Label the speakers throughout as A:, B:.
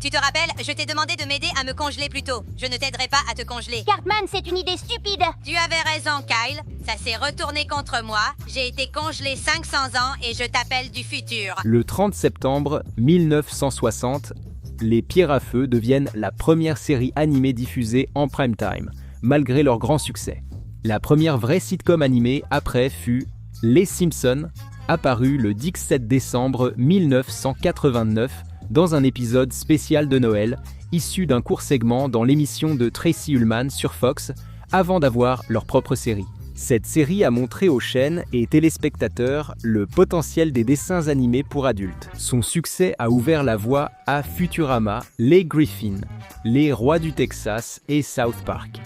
A: Tu te rappelles, je t'ai demandé de m'aider à me congeler plus tôt. Je ne t'aiderai pas à te congeler.
B: Cartman, c'est une idée stupide.
A: Tu avais raison, Kyle. Ça s'est retourné contre moi. J'ai été congelé 500 ans et je t'appelle du futur.
C: Le 30 septembre 1960, les Pierres à Feu deviennent la première série animée diffusée en prime time, malgré leur grand succès. La première vraie sitcom animée après fut Les Simpsons, apparu le 17 décembre 1989 dans un épisode spécial de Noël, issu d'un court segment dans l'émission de Tracy Ullman sur Fox, avant d'avoir leur propre série. Cette série a montré aux chaînes et téléspectateurs le potentiel des dessins animés pour adultes. Son succès a ouvert la voie à Futurama, les Griffins, les Rois du Texas et South Park.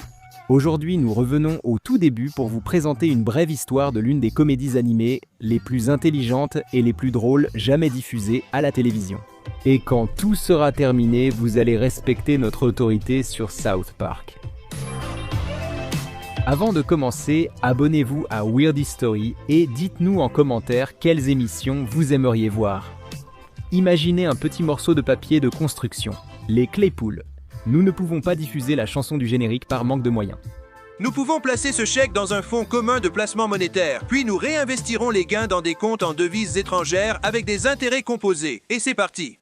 C: Aujourd'hui, nous revenons au tout début pour vous présenter une brève histoire de l'une des comédies animées les plus intelligentes et les plus drôles jamais diffusées à la télévision. Et quand tout sera terminé, vous allez respecter notre autorité sur South Park. Avant de commencer, abonnez-vous à Weird History et dites-nous en commentaire quelles émissions vous aimeriez voir. Imaginez un petit morceau de papier de construction, les Claypool. Nous ne pouvons pas diffuser la chanson du générique par manque de moyens.
D: Nous pouvons placer ce chèque dans un fonds commun de placement monétaire, puis nous réinvestirons les gains dans des comptes en devises étrangères avec des intérêts composés. Et c'est parti!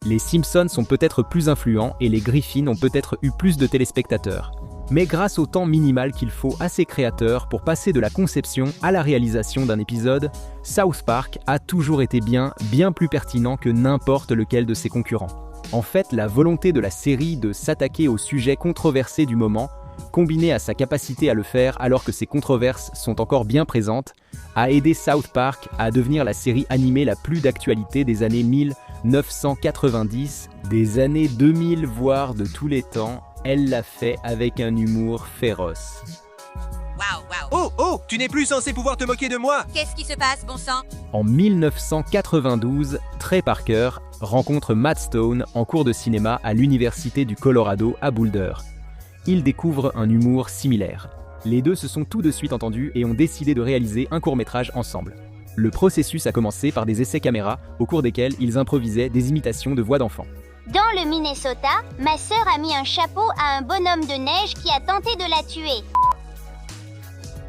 C: Les Simpsons sont peut-être plus influents et les Griffins ont peut-être eu plus de téléspectateurs. Mais grâce au temps minimal qu'il faut à ses créateurs pour passer de la conception à la réalisation d'un épisode, South Park a toujours été bien plus pertinent que n'importe lequel de ses concurrents. En fait, la volonté de la série de s'attaquer aux sujets controversés du moment, combinée à sa capacité à le faire alors que ces controverses sont encore bien présentes, a aidé South Park à devenir la série animée la plus d'actualité des années 1990, des années 2000 voire de tous les temps. Elle l'a fait avec un humour féroce.
D: Oh, tu n'es plus censé pouvoir te moquer de moi!
A: Qu'est-ce qui se passe, bon sang?
C: En 1992, Trey Parker rencontre Matt Stone en cours de cinéma à l'Université du Colorado à Boulder. Ils découvrent un humour similaire. Les deux se sont tout de suite entendus et ont décidé de réaliser un court-métrage ensemble. Le processus a commencé par des essais caméra, au cours desquels ils improvisaient des imitations de voix d'enfants.
B: Dans le Minnesota, ma sœur a mis un chapeau à un bonhomme de neige qui a tenté de la tuer.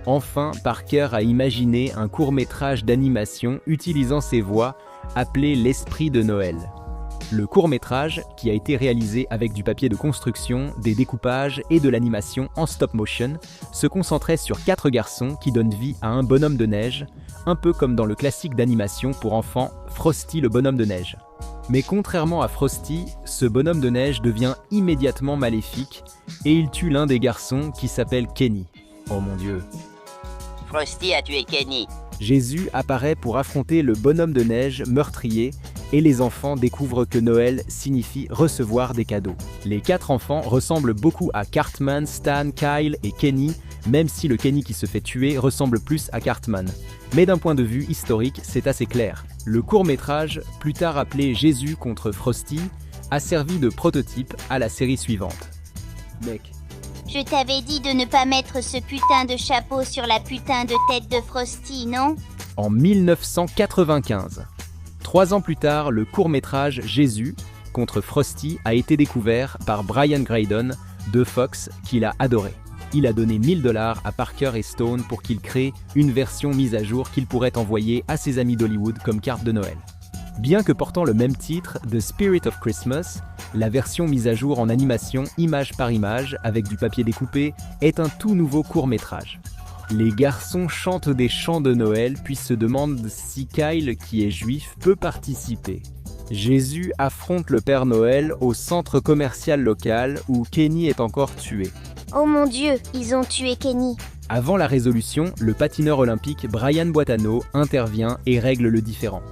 C: Enfin, Parker a imaginé un court-métrage d'animation utilisant ses voix, appelé L'Esprit de Noël. Le court-métrage, qui a été réalisé avec du papier de construction, des découpages et de l'animation en stop-motion, se concentrait sur 4 garçons qui donnent vie à un bonhomme de neige, un peu comme dans le classique d'animation pour enfants Frosty le bonhomme de neige. Mais contrairement à Frosty, ce bonhomme de neige devient immédiatement maléfique et il tue l'un des garçons qui s'appelle Kenny. Oh mon Dieu!
E: Frosty a tué Kenny.
C: Jésus apparaît pour affronter le bonhomme de neige meurtrier et les enfants découvrent que Noël signifie recevoir des cadeaux. Les 4 enfants ressemblent beaucoup à Cartman, Stan, Kyle et Kenny, même si le Kenny qui se fait tuer ressemble plus à Cartman. Mais d'un point de vue historique, c'est assez clair. Le court-métrage, plus tard appelé Jésus contre Frosty, a servi de prototype à la série suivante. Mec.
B: Je t'avais dit de ne pas mettre ce putain de chapeau sur la putain de tête de Frosty, non?
C: En 1995. 3 ans plus tard, le court-métrage Jésus contre Frosty a été découvert par Brian Graydon de Fox, qui l'a adoré. Il a donné $1000 à Parker et Stone pour qu'ils créent une version mise à jour qu'il pourrait envoyer à ses amis d'Hollywood comme carte de Noël. Bien que portant le même titre, The Spirit of Christmas, la version mise à jour en animation image par image avec du papier découpé est un tout nouveau court-métrage. Les garçons chantent des chants de Noël puis se demandent si Kyle, qui est juif, peut participer. Jésus affronte le Père Noël au centre commercial local où Kenny est encore tué.
B: Oh mon Dieu, ils ont tué Kenny.
C: Avant la résolution, le patineur olympique Brian Boitano intervient et règle le différend.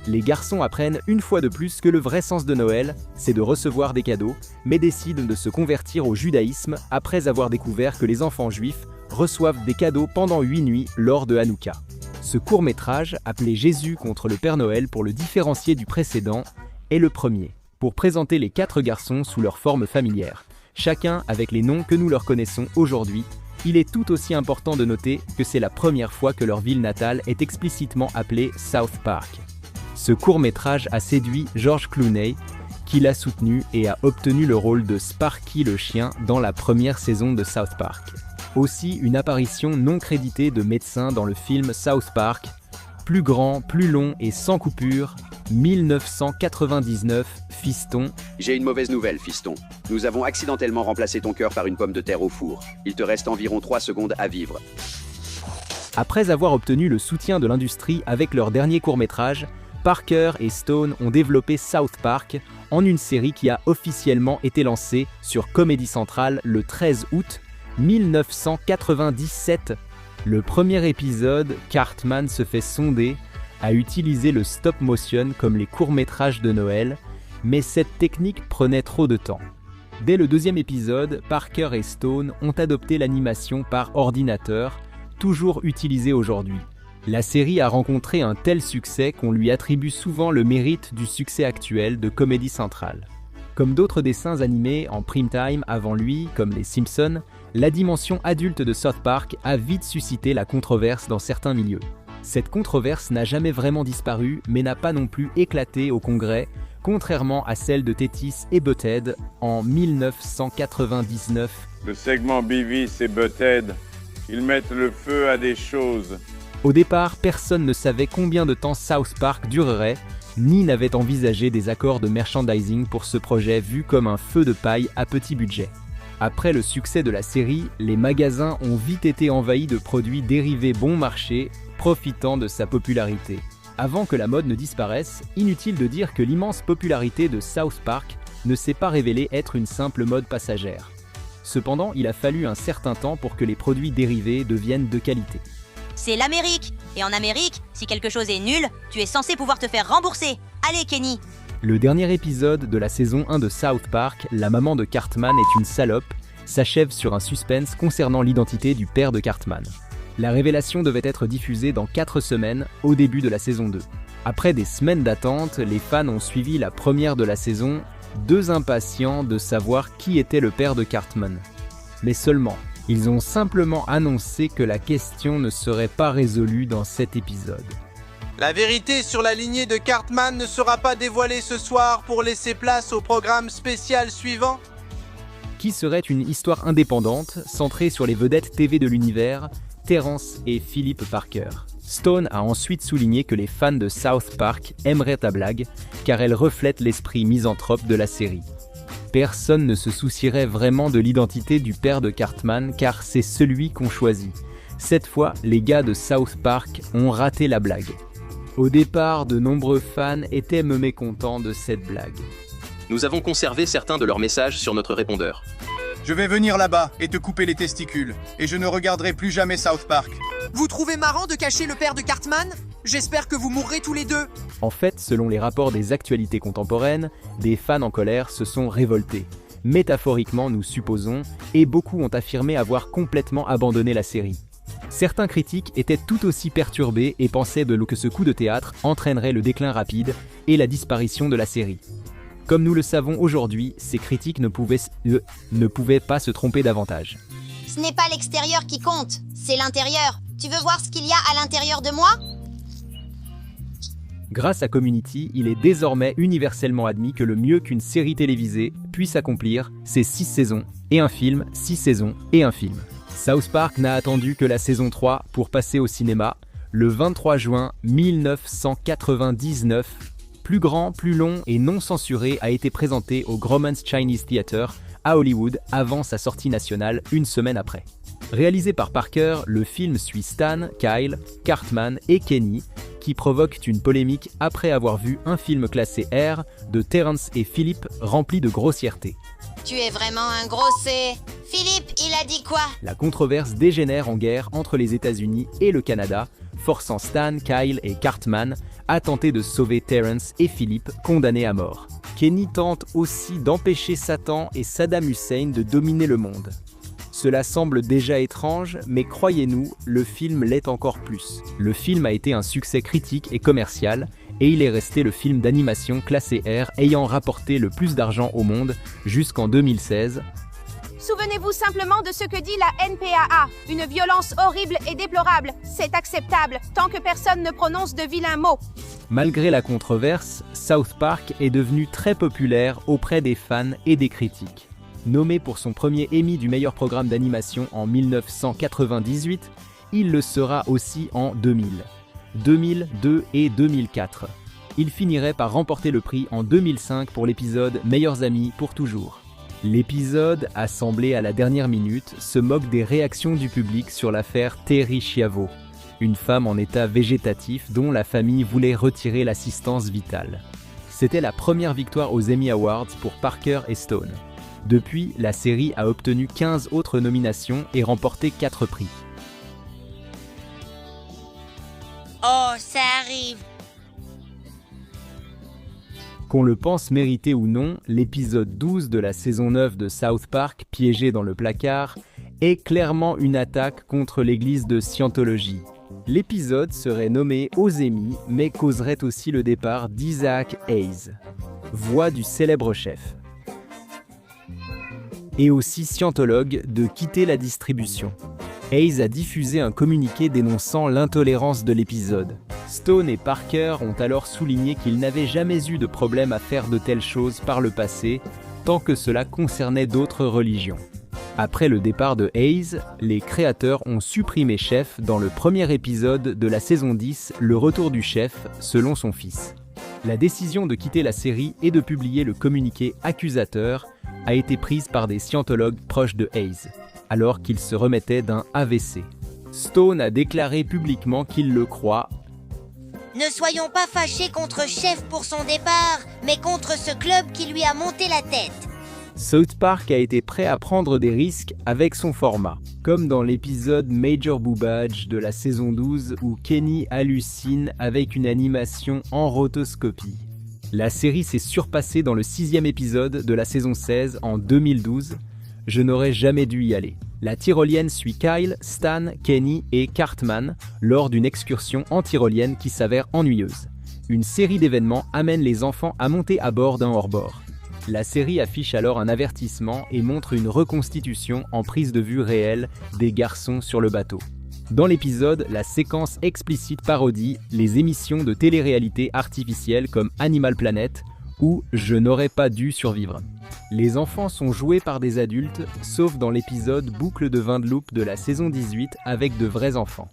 C: Les garçons apprennent une fois de plus que le vrai sens de Noël, c'est de recevoir des cadeaux, mais décident de se convertir au judaïsme après avoir découvert que les enfants juifs reçoivent des cadeaux pendant 8 nuits lors de Hanouka. Ce court-métrage, appelé Jésus contre le Père Noël pour le différencier du précédent, est le premier, pour présenter les 4 garçons sous leur forme familière, chacun avec les noms que nous leur connaissons aujourd'hui. Il est tout aussi important de noter que c'est la première fois que leur ville natale est explicitement appelée South Park. Ce court-métrage a séduit George Clooney, qui qui l'a soutenu et a obtenu le rôle de Sparky le chien dans la première saison de South Park. Aussi une apparition non créditée de médecin dans le film South Park, plus grand, plus long et sans coupure, 1999, Fiston.
F: J'ai une mauvaise nouvelle, fiston. Nous avons accidentellement remplacé ton cœur par une pomme de terre au four. Il te reste environ 3 secondes à vivre.
C: Après avoir obtenu le soutien de l'industrie avec leur dernier court-métrage, Parker et Stone ont développé South Park en une série qui a officiellement été lancée sur Comedy Central le 13 août 1997. Le premier épisode, Cartman se fait sonder, a utilisé le stop-motion comme les courts-métrages de Noël, mais cette technique prenait trop de temps. Dès le deuxième épisode, Parker et Stone ont adopté l'animation par ordinateur, toujours utilisée aujourd'hui. La série a rencontré un tel succès qu'on lui attribue souvent le mérite du succès actuel de Comedy Central. Comme d'autres dessins animés en prime time avant lui, comme les Simpsons, la dimension adulte de South Park a vite suscité la controverse dans certains milieux. Cette controverse n'a jamais vraiment disparu, mais n'a pas non plus éclaté au Congrès, contrairement à celle de Tétis et Butthead en 1999.
G: Le segment Beavis et Butthead, ils mettent le feu à des choses.
C: Au départ, personne ne savait combien de temps South Park durerait, ni n'avait envisagé des accords de merchandising pour ce projet vu comme un feu de paille à petit budget. Après le succès de la série, les magasins ont vite été envahis de produits dérivés bon marché, profitant de sa popularité. Avant que la mode ne disparaisse, inutile de dire que l'immense popularité de South Park ne s'est pas révélée être une simple mode passagère. Cependant, il a fallu un certain temps pour que les produits dérivés deviennent de qualité.
A: C'est l'Amérique. Et en Amérique, si quelque chose est nul, tu es censé pouvoir te faire rembourser. Allez, Kenny.
C: Le dernier épisode de la saison 1 de South Park, la maman de Cartman est une salope, s'achève sur un suspense concernant l'identité du père de Cartman. La révélation devait être diffusée dans 4 semaines, au début de la saison 2. Après des semaines d'attente, les fans ont suivi la première de la saison, 2 impatients de savoir qui était le père de Cartman. Mais seulement, ils ont simplement annoncé que la question ne serait pas résolue dans cet épisode.
D: La vérité sur la lignée de Cartman ne sera pas dévoilée ce soir pour laisser place au programme spécial suivant.
C: Qui serait une histoire indépendante, centrée sur les vedettes TV de l'univers, Terrence et Philip Parker. Stone a ensuite souligné que les fans de South Park aimeraient ta blague, car elle reflète l'esprit misanthrope de la série. Personne ne se soucierait vraiment de l'identité du père de Cartman, car c'est celui qu'on choisit. Cette fois, les gars de South Park ont raté la blague. Au départ, de nombreux fans étaient mécontents de cette blague.
H: Nous avons conservé certains de leurs messages sur notre répondeur.
I: Je vais venir là-bas et te couper les testicules, et je ne regarderai plus jamais South Park.
J: Vous trouvez marrant de cacher le père de Cartman? J'espère que vous mourrez tous les deux.
C: En fait, selon les rapports des actualités contemporaines, des fans en colère se sont révoltés. Métaphoriquement, nous supposons, et beaucoup ont affirmé avoir complètement abandonné la série. Certains critiques étaient tout aussi perturbés et pensaient que ce coup de théâtre entraînerait le déclin rapide et la disparition de la série. Comme nous le savons aujourd'hui, ces critiques ne pouvaient pas se tromper davantage.
B: Ce n'est pas l'extérieur qui compte, c'est l'intérieur. Tu veux voir ce qu'il y a à l'intérieur de moi?
C: Grâce à Community, il est désormais universellement admis que le mieux qu'une série télévisée puisse accomplir, c'est 6 saisons et un film, 6 saisons et un film. South Park n'a attendu que la saison 3 pour passer au cinéma, le 23 juin 1999. Plus grand, plus long et non censuré a été présenté au Grauman's Chinese Theatre à Hollywood avant sa sortie nationale une semaine après. Réalisé par Parker, le film suit Stan, Kyle, Cartman et Kenny qui provoquent une polémique après avoir vu un film classé R de Terrence et Philip rempli de grossièreté.
B: Tu es vraiment un grossier. Philippe, il a dit quoi?
C: La controverse dégénère en guerre entre les États-Unis et le Canada, forçant Stan, Kyle et Cartman à tenter de sauver Terrence et Philip, condamnés à mort. Kenny tente aussi d'empêcher Satan et Saddam Hussein de dominer le monde. Cela semble déjà étrange, mais croyez-nous, le film l'est encore plus. Le film a été un succès critique et commercial, et il est resté le film d'animation classé R ayant rapporté le plus d'argent au monde jusqu'en 2016.
K: Souvenez-vous simplement de ce que dit la NPAA. Une violence horrible et déplorable. C'est acceptable, tant que personne ne prononce de vilains mots.
C: Malgré la controverse, South Park est devenu très populaire auprès des fans et des critiques. Nommé pour son premier Emmy du meilleur programme d'animation en 1998, il le sera aussi en 2000, 2002 et 2004. Il finirait par remporter le prix en 2005 pour l'épisode Meilleurs amis pour toujours. L'épisode, assemblé à la dernière minute, se moque des réactions du public sur l'affaire Terri Schiavo, une femme en état végétatif dont la famille voulait retirer l'assistance vitale. C'était la première victoire aux Emmy Awards pour Parker et Stone. Depuis, la série a obtenu 15 autres nominations et remporté 4 prix.
A: Oh, ça arrive.
C: Qu'on le pense mérité ou non, l'épisode 12 de la saison 9 de South Park, Piégé dans le placard, est clairement une attaque contre l'église de Scientologie. L'épisode serait nommé aux Emmy, mais causerait aussi le départ d'Isaac Hayes, voix du célèbre chef, et aussi scientologue, de quitter la distribution. Hayes a diffusé un communiqué dénonçant l'intolérance de l'épisode. Stone et Parker ont alors souligné qu'ils n'avaient jamais eu de problème à faire de telles choses par le passé, tant que cela concernait d'autres religions. Après le départ de Hayes, les créateurs ont supprimé Chef dans le premier épisode de la saison 10, Le Retour du Chef, selon son fils. La décision de quitter la série et de publier le communiqué accusateur a été prise par des scientologues proches de Hayes, alors qu'il se remettait d'un AVC. Stone a déclaré publiquement qu'il le croit.
L: Ne soyons pas fâchés contre Chef pour son départ, mais contre ce club qui lui a monté la tête.
C: South Park a été prêt à prendre des risques avec son format, comme dans l'épisode Major Boobage de la saison 12 où Kenny hallucine avec une animation en rotoscopie. La série s'est surpassée dans le 6e épisode de la saison 16 en 2012. Je n'aurais jamais dû y aller. La tyrolienne suit Kyle, Stan, Kenny et Cartman lors d'une excursion en tyrolienne qui s'avère ennuyeuse. Une série d'événements amène les enfants à monter à bord d'un hors-bord. La série affiche alors un avertissement et montre une reconstitution en prise de vue réelle des garçons sur le bateau. Dans l'épisode, la séquence explicite parodie les émissions de télé-réalité artificielles comme Animal Planet ou Je n'aurais pas dû survivre. Les enfants sont joués par des adultes, sauf dans l'épisode Boucle de vin de loupe de la saison 18 avec de vrais enfants.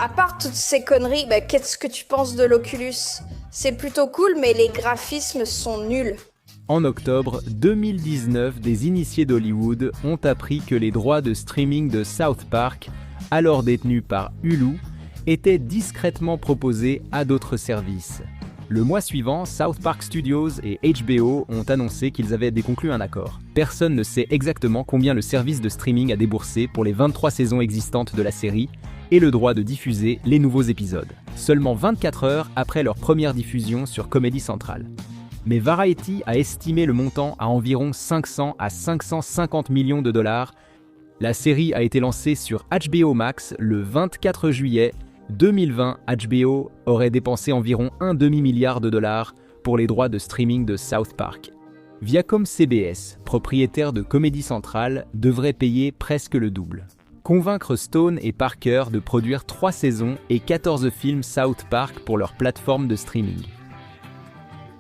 M: À part toutes ces conneries, qu'est-ce que tu penses de l'Oculus? C'est plutôt cool, mais les graphismes sont nuls.
C: En octobre 2019, des initiés d'Hollywood ont appris que les droits de streaming de South Park, alors détenus par Hulu, étaient discrètement proposés à d'autres services. Le mois suivant, South Park Studios et HBO ont annoncé qu'ils avaient conclu un accord. Personne ne sait exactement combien le service de streaming a déboursé pour les 23 saisons existantes de la série et le droit de diffuser les nouveaux épisodes, seulement 24 heures après leur première diffusion sur Comedy Central. Mais Variety a estimé le montant à environ 500 à 550 millions de dollars. La série a été lancée sur HBO Max le 24 juillet 2020. HBO aurait dépensé environ un demi-milliard de dollars pour les droits de streaming de South Park. Viacom CBS, propriétaire de Comedy Central, devrait payer presque le double. Convaincre Stone et Parker de produire 3 saisons et 14 films South Park pour leur plateforme de streaming.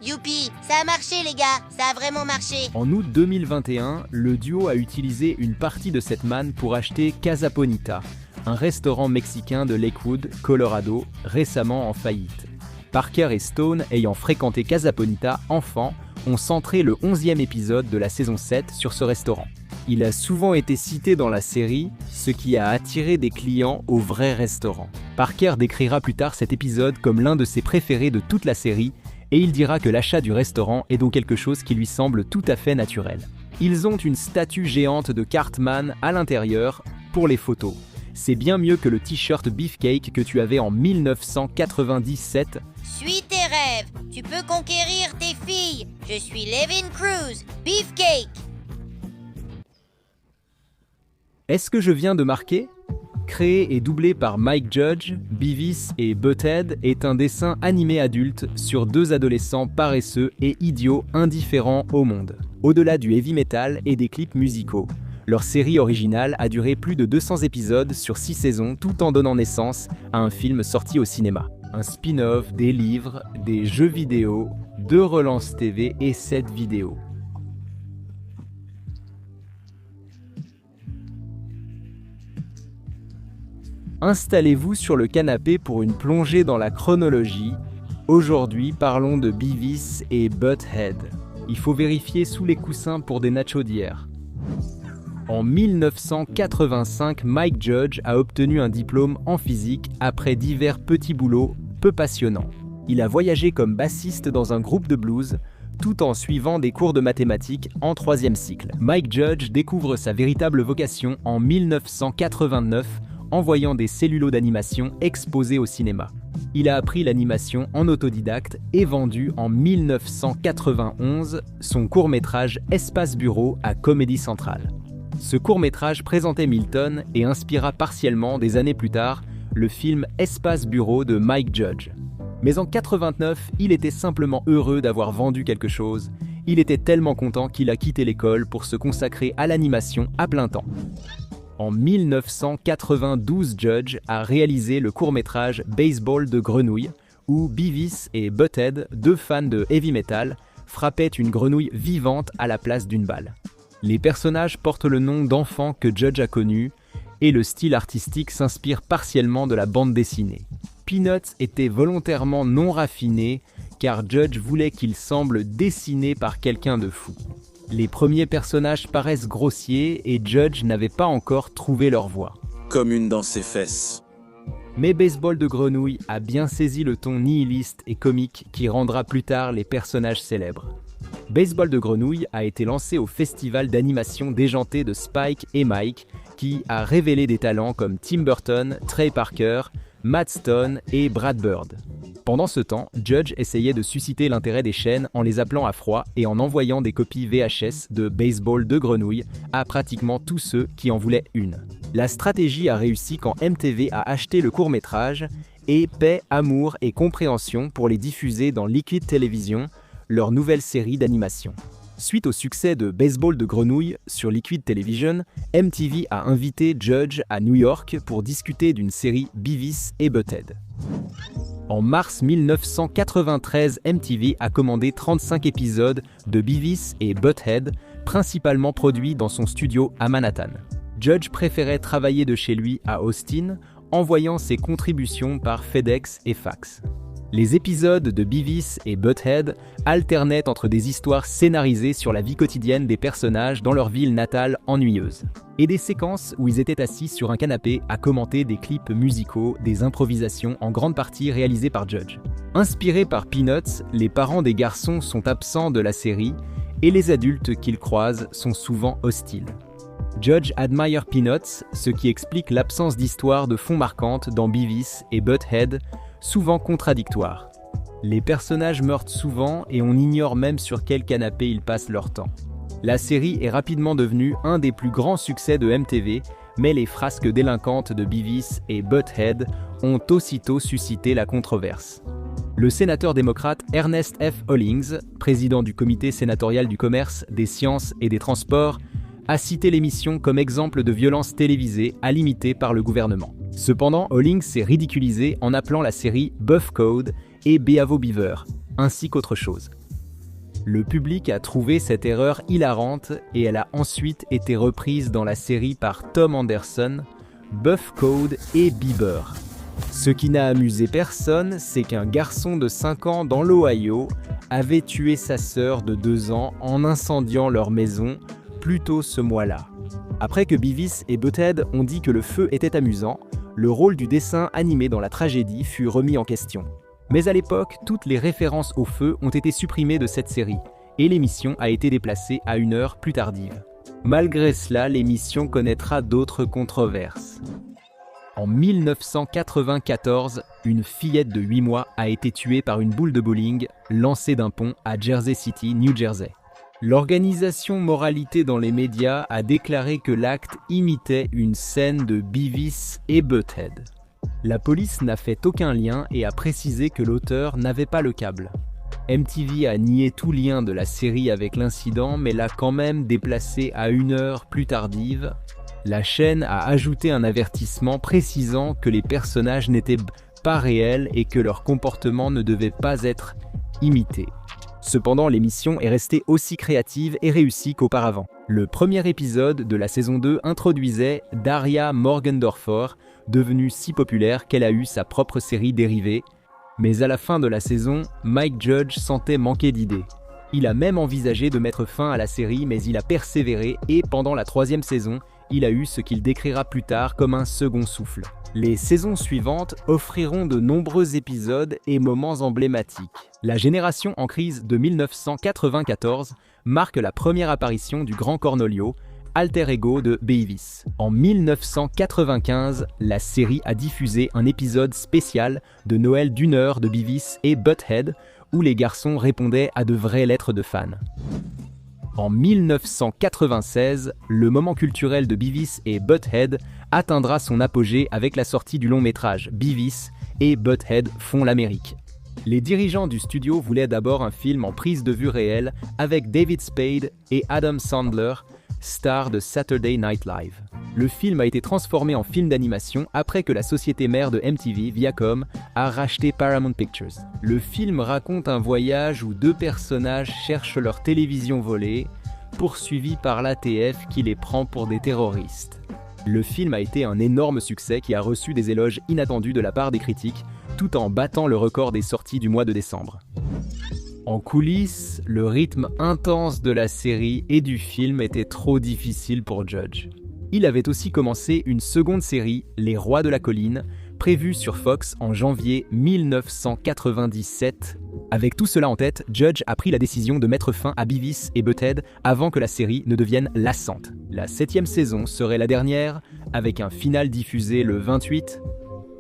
L: Youpi, ça a marché les gars, ça a vraiment marché.
C: En août 2021, le duo a utilisé une partie de cette manne pour acheter Casa Bonita, un restaurant mexicain de Lakewood, Colorado, récemment en faillite. Parker et Stone, ayant fréquenté Casa Bonita enfant, ont centré le 11e épisode de la saison 7 sur ce restaurant. Il a souvent été cité dans la série, ce qui a attiré des clients au vrai restaurant. Parker décrira plus tard cet épisode comme l'un de ses préférés de toute la série, et il dira que l'achat du restaurant est donc quelque chose qui lui semble tout à fait naturel. Ils ont une statue géante de Cartman à l'intérieur pour les photos. C'est bien mieux que le t-shirt Beefcake que tu avais en 1997.
L: Suis tes rêves, tu peux conquérir tes filles. Je suis Levin Cruz, Beefcake.
C: Est-ce que je viens de marquer ? Créé et doublé par Mike Judge, Beavis et Butthead est un dessin animé adulte sur 2 adolescents paresseux et idiots indifférents au monde. Au-delà du heavy metal et des clips musicaux, leur série originale a duré plus de 200 épisodes sur 6 saisons tout en donnant naissance à un film sorti au cinéma. un spin-off, des livres, des jeux vidéo, 2 relances TV et 7 vidéos. Installez-vous sur le canapé pour une plongée dans la chronologie. Aujourd'hui, parlons de Beavis et Butt-Head. Il faut vérifier sous les coussins pour des nachos d'hier. En 1985, Mike Judge a obtenu un diplôme en physique après divers petits boulots peu passionnants. Il a voyagé comme bassiste dans un groupe de blues, tout en suivant des cours de mathématiques en 3e cycle. Mike Judge découvre sa véritable vocation en 1989 en voyant des cellulos d'animation exposés au cinéma. Il a appris l'animation en autodidacte et vendu en 1991 son court-métrage Espace Bureau à Comedy Central. Ce court-métrage présentait Milton et inspira partiellement des années plus tard le film Espace Bureau de Mike Judge. Mais en 89, il était simplement heureux d'avoir vendu quelque chose. Il était tellement content qu'il a quitté l'école pour se consacrer à l'animation à plein temps. En 1992, Judge a réalisé le court-métrage Baseball de grenouille, où Beavis et Butt-Head, 2 fans de heavy metal, frappaient une grenouille vivante à la place d'une balle. Les personnages portent le nom d'enfants que Judge a connus, et le style artistique s'inspire partiellement de la bande dessinée. Peanuts était volontairement non raffiné, car Judge voulait qu'il semble dessiné par quelqu'un de fou. Les premiers personnages paraissent grossiers et Judge n'avait pas encore trouvé leur voix.
N: Comme une dans ses fesses.
C: Mais Baseball de grenouille a bien saisi le ton nihiliste et comique qui rendra plus tard les personnages célèbres. Baseball de grenouille a été lancé au festival d'animation déjanté de Spike et Mike, qui a révélé des talents comme Tim Burton, Trey Parker, Matt Stone et Brad Bird. Pendant ce temps, Judge essayait de susciter l'intérêt des chaînes en les appelant à froid et en envoyant des copies VHS de Baseball de grenouille à pratiquement tous ceux qui en voulaient une. La stratégie a réussi quand MTV a acheté le court-métrage et paix, amour et compréhension pour les diffuser dans Liquid Television, leur nouvelle série d'animation. Suite au succès de Baseball de grenouille sur Liquid Television, MTV a invité Judge à New York pour discuter d'une série Beavis et Butt-Head. En mars 1993, MTV a commandé 35 épisodes de Beavis et Butt-Head, principalement produits dans son studio à Manhattan. Judge préférait travailler de chez lui à Austin, envoyant ses contributions par FedEx et fax. Les épisodes de Beavis et Butt-Head alternaient entre des histoires scénarisées sur la vie quotidienne des personnages dans leur ville natale ennuyeuse, et des séquences où ils étaient assis sur un canapé à commenter des clips musicaux, des improvisations en grande partie réalisées par Judge. Inspirés par Peanuts, les parents des garçons sont absents de la série et les adultes qu'ils croisent sont souvent hostiles. Judge admire Peanuts, ce qui explique l'absence d'histoire de fond marquante dans Beavis et Butt-Head, souvent contradictoires. Les personnages meurent souvent et on ignore même sur quel canapé ils passent leur temps. La série est rapidement devenue un des plus grands succès de MTV, mais les frasques délinquantes de Beavis et Butt-Head ont aussitôt suscité la controverse. Le sénateur démocrate Ernest F. Hollings, président du comité sénatorial du commerce, des sciences et des transports, a cité l'émission comme exemple de violence télévisée à limiter par le gouvernement. Cependant, Hollings s'est ridiculisé en appelant la série Buff Code et Beavo Beaver, ainsi qu'autre chose. Le public a trouvé cette erreur hilarante et elle a ensuite été reprise dans la série par Tom Anderson, Buff Code et Bieber. Ce qui n'a amusé personne, c'est qu'un garçon de 5 ans dans l'Ohio avait tué sa sœur de 2 ans en incendiant leur maison plus tôt ce mois-là. Après que Beavis et Butt-Head ont dit que le feu était amusant, le rôle du dessin animé dans la tragédie fut remis en question. Mais à l'époque, toutes les références au feu ont été supprimées de cette série, et l'émission a été déplacée à une heure plus tardive. Malgré cela, l'émission connaîtra d'autres controverses. En 1994, une fillette de 8 mois a été tuée par une boule de bowling lancée d'un pont à Jersey City, New Jersey. L'organisation Moralité dans les médias a déclaré que l'acte imitait une scène de Beavis et Butt-Head. La police n'a fait aucun lien et a précisé que l'auteur n'avait pas le câble. MTV a nié tout lien de la série avec l'incident, mais l'a quand même déplacé à une heure plus tardive. La chaîne a ajouté un avertissement précisant que les personnages n'étaient pas réels et que leur comportement ne devait pas être imité. Cependant, l'émission est restée aussi créative et réussie qu'auparavant. Le premier épisode de la saison 2 introduisait Daria Morgendorffer, devenue si populaire qu'elle a eu sa propre série dérivée. Mais à la fin de la saison, Mike Judge sentait manquer d'idées. Il a même envisagé de mettre fin à la série, mais il a persévéré et pendant la 3e saison, il a eu ce qu'il décrira plus tard comme un second souffle. Les saisons suivantes offriront de nombreux épisodes et moments emblématiques. La génération en crise de 1994 marque la première apparition du grand Cornelio, alter ego de Beavis. En 1995, la série a diffusé un épisode spécial de Noël d'1 heure de Beavis et Butthead, où les garçons répondaient à de vraies lettres de fans. En 1996, le moment culturel de Beavis et Butthead atteindra son apogée avec la sortie du long-métrage Beavis et Butthead font l'Amérique. Les dirigeants du studio voulaient d'abord un film en prise de vue réelle avec David Spade et Adam Sandler, star de Saturday Night Live. Le film a été transformé en film d'animation après que la société mère de MTV, Viacom, a racheté Paramount Pictures. Le film raconte un voyage où 2 personnages cherchent leur télévision volée, poursuivis par l'ATF qui les prend pour des terroristes. Le film a été un énorme succès qui a reçu des éloges inattendus de la part des critiques, tout en battant le record des sorties du mois de décembre. En coulisses, le rythme intense de la série et du film était trop difficile pour Judge. Il avait aussi commencé une seconde série, Les Rois de la Colline, prévue sur Fox en janvier 1997. Avec tout cela en tête, Judge a pris la décision de mettre fin à Beavis et Butthead avant que la série ne devienne lassante. La 7e saison serait la dernière, avec un final diffusé le 28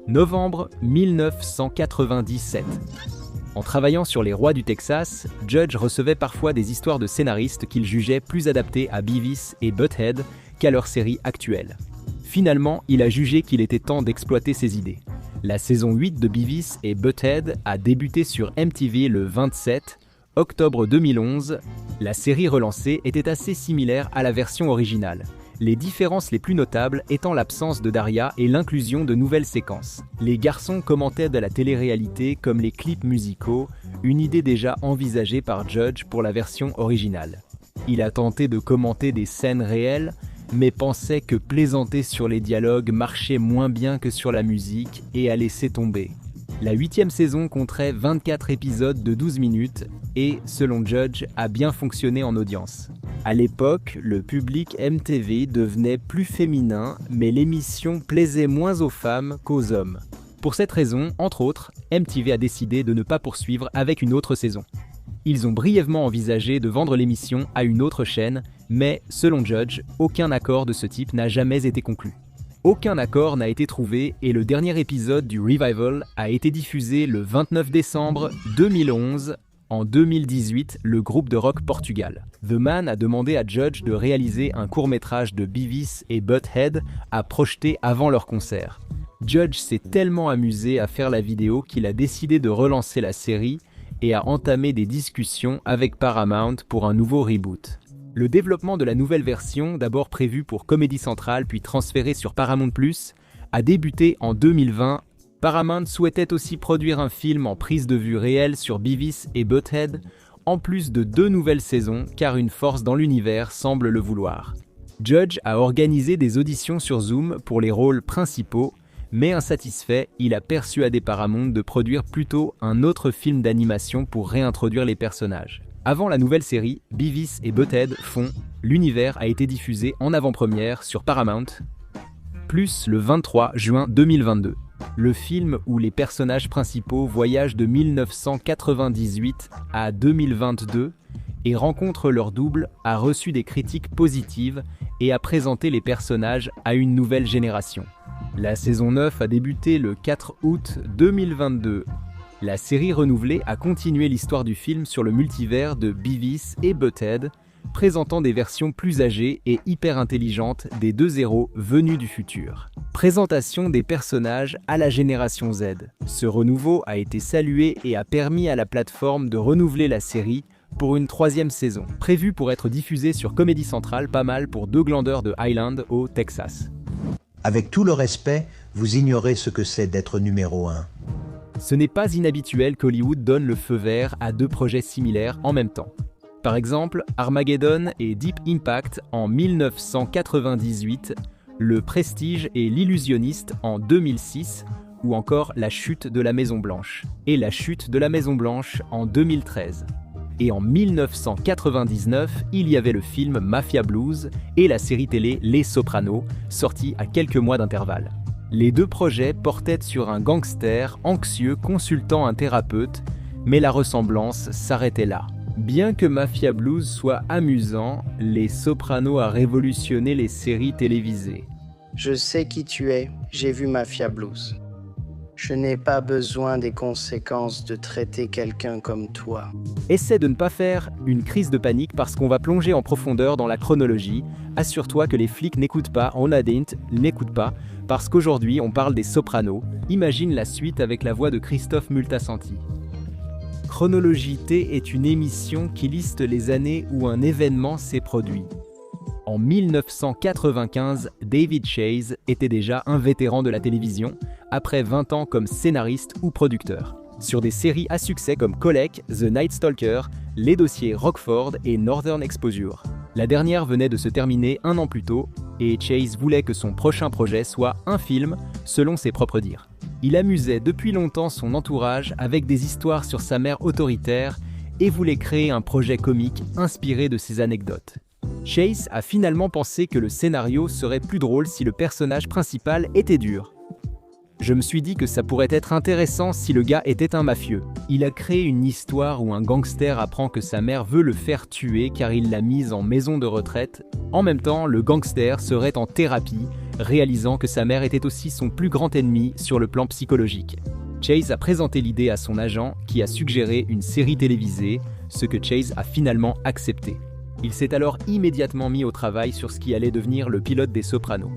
C: novembre 1997. En travaillant sur Les Rois du Texas, Judge recevait parfois des histoires de scénaristes qu'il jugeait plus adaptées à Beavis et Butthead qu'à leur série actuelle. Finalement, il a jugé qu'il était temps d'exploiter ses idées. La saison 8 de Beavis et Butthead a débuté sur MTV le 27 octobre 2011. La série relancée était assez similaire à la version originale. Les différences les plus notables étant l'absence de Daria et l'inclusion de nouvelles séquences. Les garçons commentaient de la télé-réalité comme les clips musicaux, une idée déjà envisagée par Judge pour la version originale. Il a tenté de commenter des scènes réelles, mais pensait que plaisanter sur les dialogues marchait moins bien que sur la musique et a laissé tomber. La 8e saison compterait 24 épisodes de 12 minutes et, selon Judge, a bien fonctionné en audience. À l'époque, le public MTV devenait plus féminin, mais l'émission plaisait moins aux femmes qu'aux hommes. Pour cette raison, entre autres, MTV a décidé de ne pas poursuivre avec une autre saison. Ils ont brièvement envisagé de vendre l'émission à une autre chaîne, mais, selon Judge, aucun accord de ce type n'a jamais été conclu. Aucun accord n'a été trouvé et le dernier épisode du Revival a été diffusé le 29 décembre 2011. En 2018, le groupe de rock Portugal, The Man, a demandé à Judge de réaliser un court-métrage de Beavis et Butthead à projeter avant leur concert. Judge s'est tellement amusé à faire la vidéo qu'il a décidé de relancer la série et a entamé des discussions avec Paramount pour un nouveau reboot. Le développement de la nouvelle version, d'abord prévue pour Comedy Central puis transférée sur Paramount+, a débuté en 2020. Paramount souhaitait aussi produire un film en prise de vue réelle sur Beavis et Butthead, en plus de 2 nouvelles saisons, car une force dans l'univers semble le vouloir. Judge a organisé des auditions sur Zoom pour les rôles principaux, mais insatisfait, il a persuadé Paramount de produire plutôt un autre film d'animation pour réintroduire les personnages. Avant la nouvelle série, Beavis et Butthead font l'univers a été diffusé en avant-première sur Paramount+, le 23 juin 2022. Le film où les personnages principaux voyagent de 1998 à 2022 et rencontrent leur double a reçu des critiques positives et a présenté les personnages à une nouvelle génération. La saison 9 a débuté le 4 août 2022. La série renouvelée a continué l'histoire du film sur le multivers de Beavis et Butthead, présentant des versions plus âgées et hyper intelligentes des 2 héros venus du futur. Présentation des personnages à la génération Z. Ce renouveau a été salué et a permis à la plateforme de renouveler la série pour une 3e saison, prévue pour être diffusée sur Comedy Central, pas mal pour 2 glandeurs de Highland au Texas.
O: Avec tout le respect, vous ignorez ce que c'est d'être numéro 1.
C: Ce n'est pas inhabituel qu'Hollywood donne le feu vert à 2 projets similaires en même temps. Par exemple, Armageddon et Deep Impact en 1998, Le Prestige et L'Illusionniste en 2006, ou encore La Chute de la Maison Blanche et La Chute de la Maison Blanche en 2013. Et en 1999, il y avait le film Mafia Blues et la série télé Les Sopranos, sortis à quelques mois d'intervalle. Les 2 projets portaient sur un gangster anxieux consultant un thérapeute, mais la ressemblance s'arrêtait là. Bien que Mafia Blues soit amusant, Les Sopranos a révolutionné les séries télévisées.
P: Je sais qui tu es, j'ai vu Mafia Blues. Je n'ai pas besoin des conséquences de traiter quelqu'un comme toi.
C: Essaie de ne pas faire une crise de panique parce qu'on va plonger en profondeur dans la chronologie. Assure-toi que les flics n'écoutent pas, n'écoutent pas, parce qu'aujourd'hui on parle des Sopranos. Imagine la suite avec la voix de Christophe Multasanti. Chronologie T est une émission qui liste les années où un événement s'est produit. En 1995, David Chase était déjà un vétéran de la télévision, après 20 ans comme scénariste ou producteur, sur des séries à succès comme Colac, The Night Stalker, Les Dossiers Rockford et Northern Exposure. La dernière venait de se terminer 1 an plus tôt, et Chase voulait que son prochain projet soit un film, selon ses propres dires. Il amusait depuis longtemps son entourage avec des histoires sur sa mère autoritaire et voulait créer un projet comique inspiré de ses anecdotes. Chase a finalement pensé que le scénario serait plus drôle si le personnage principal était dur. Je me suis dit que ça pourrait être intéressant si le gars était un mafieux. Il a créé une histoire où un gangster apprend que sa mère veut le faire tuer car il l'a mise en maison de retraite. En même temps, le gangster serait en thérapie, réalisant que sa mère était aussi son plus grand ennemi sur le plan psychologique. Chase a présenté l'idée à son agent qui a suggéré une série télévisée, ce que Chase a finalement accepté. Il s'est alors immédiatement mis au travail sur ce qui allait devenir le pilote des Sopranos.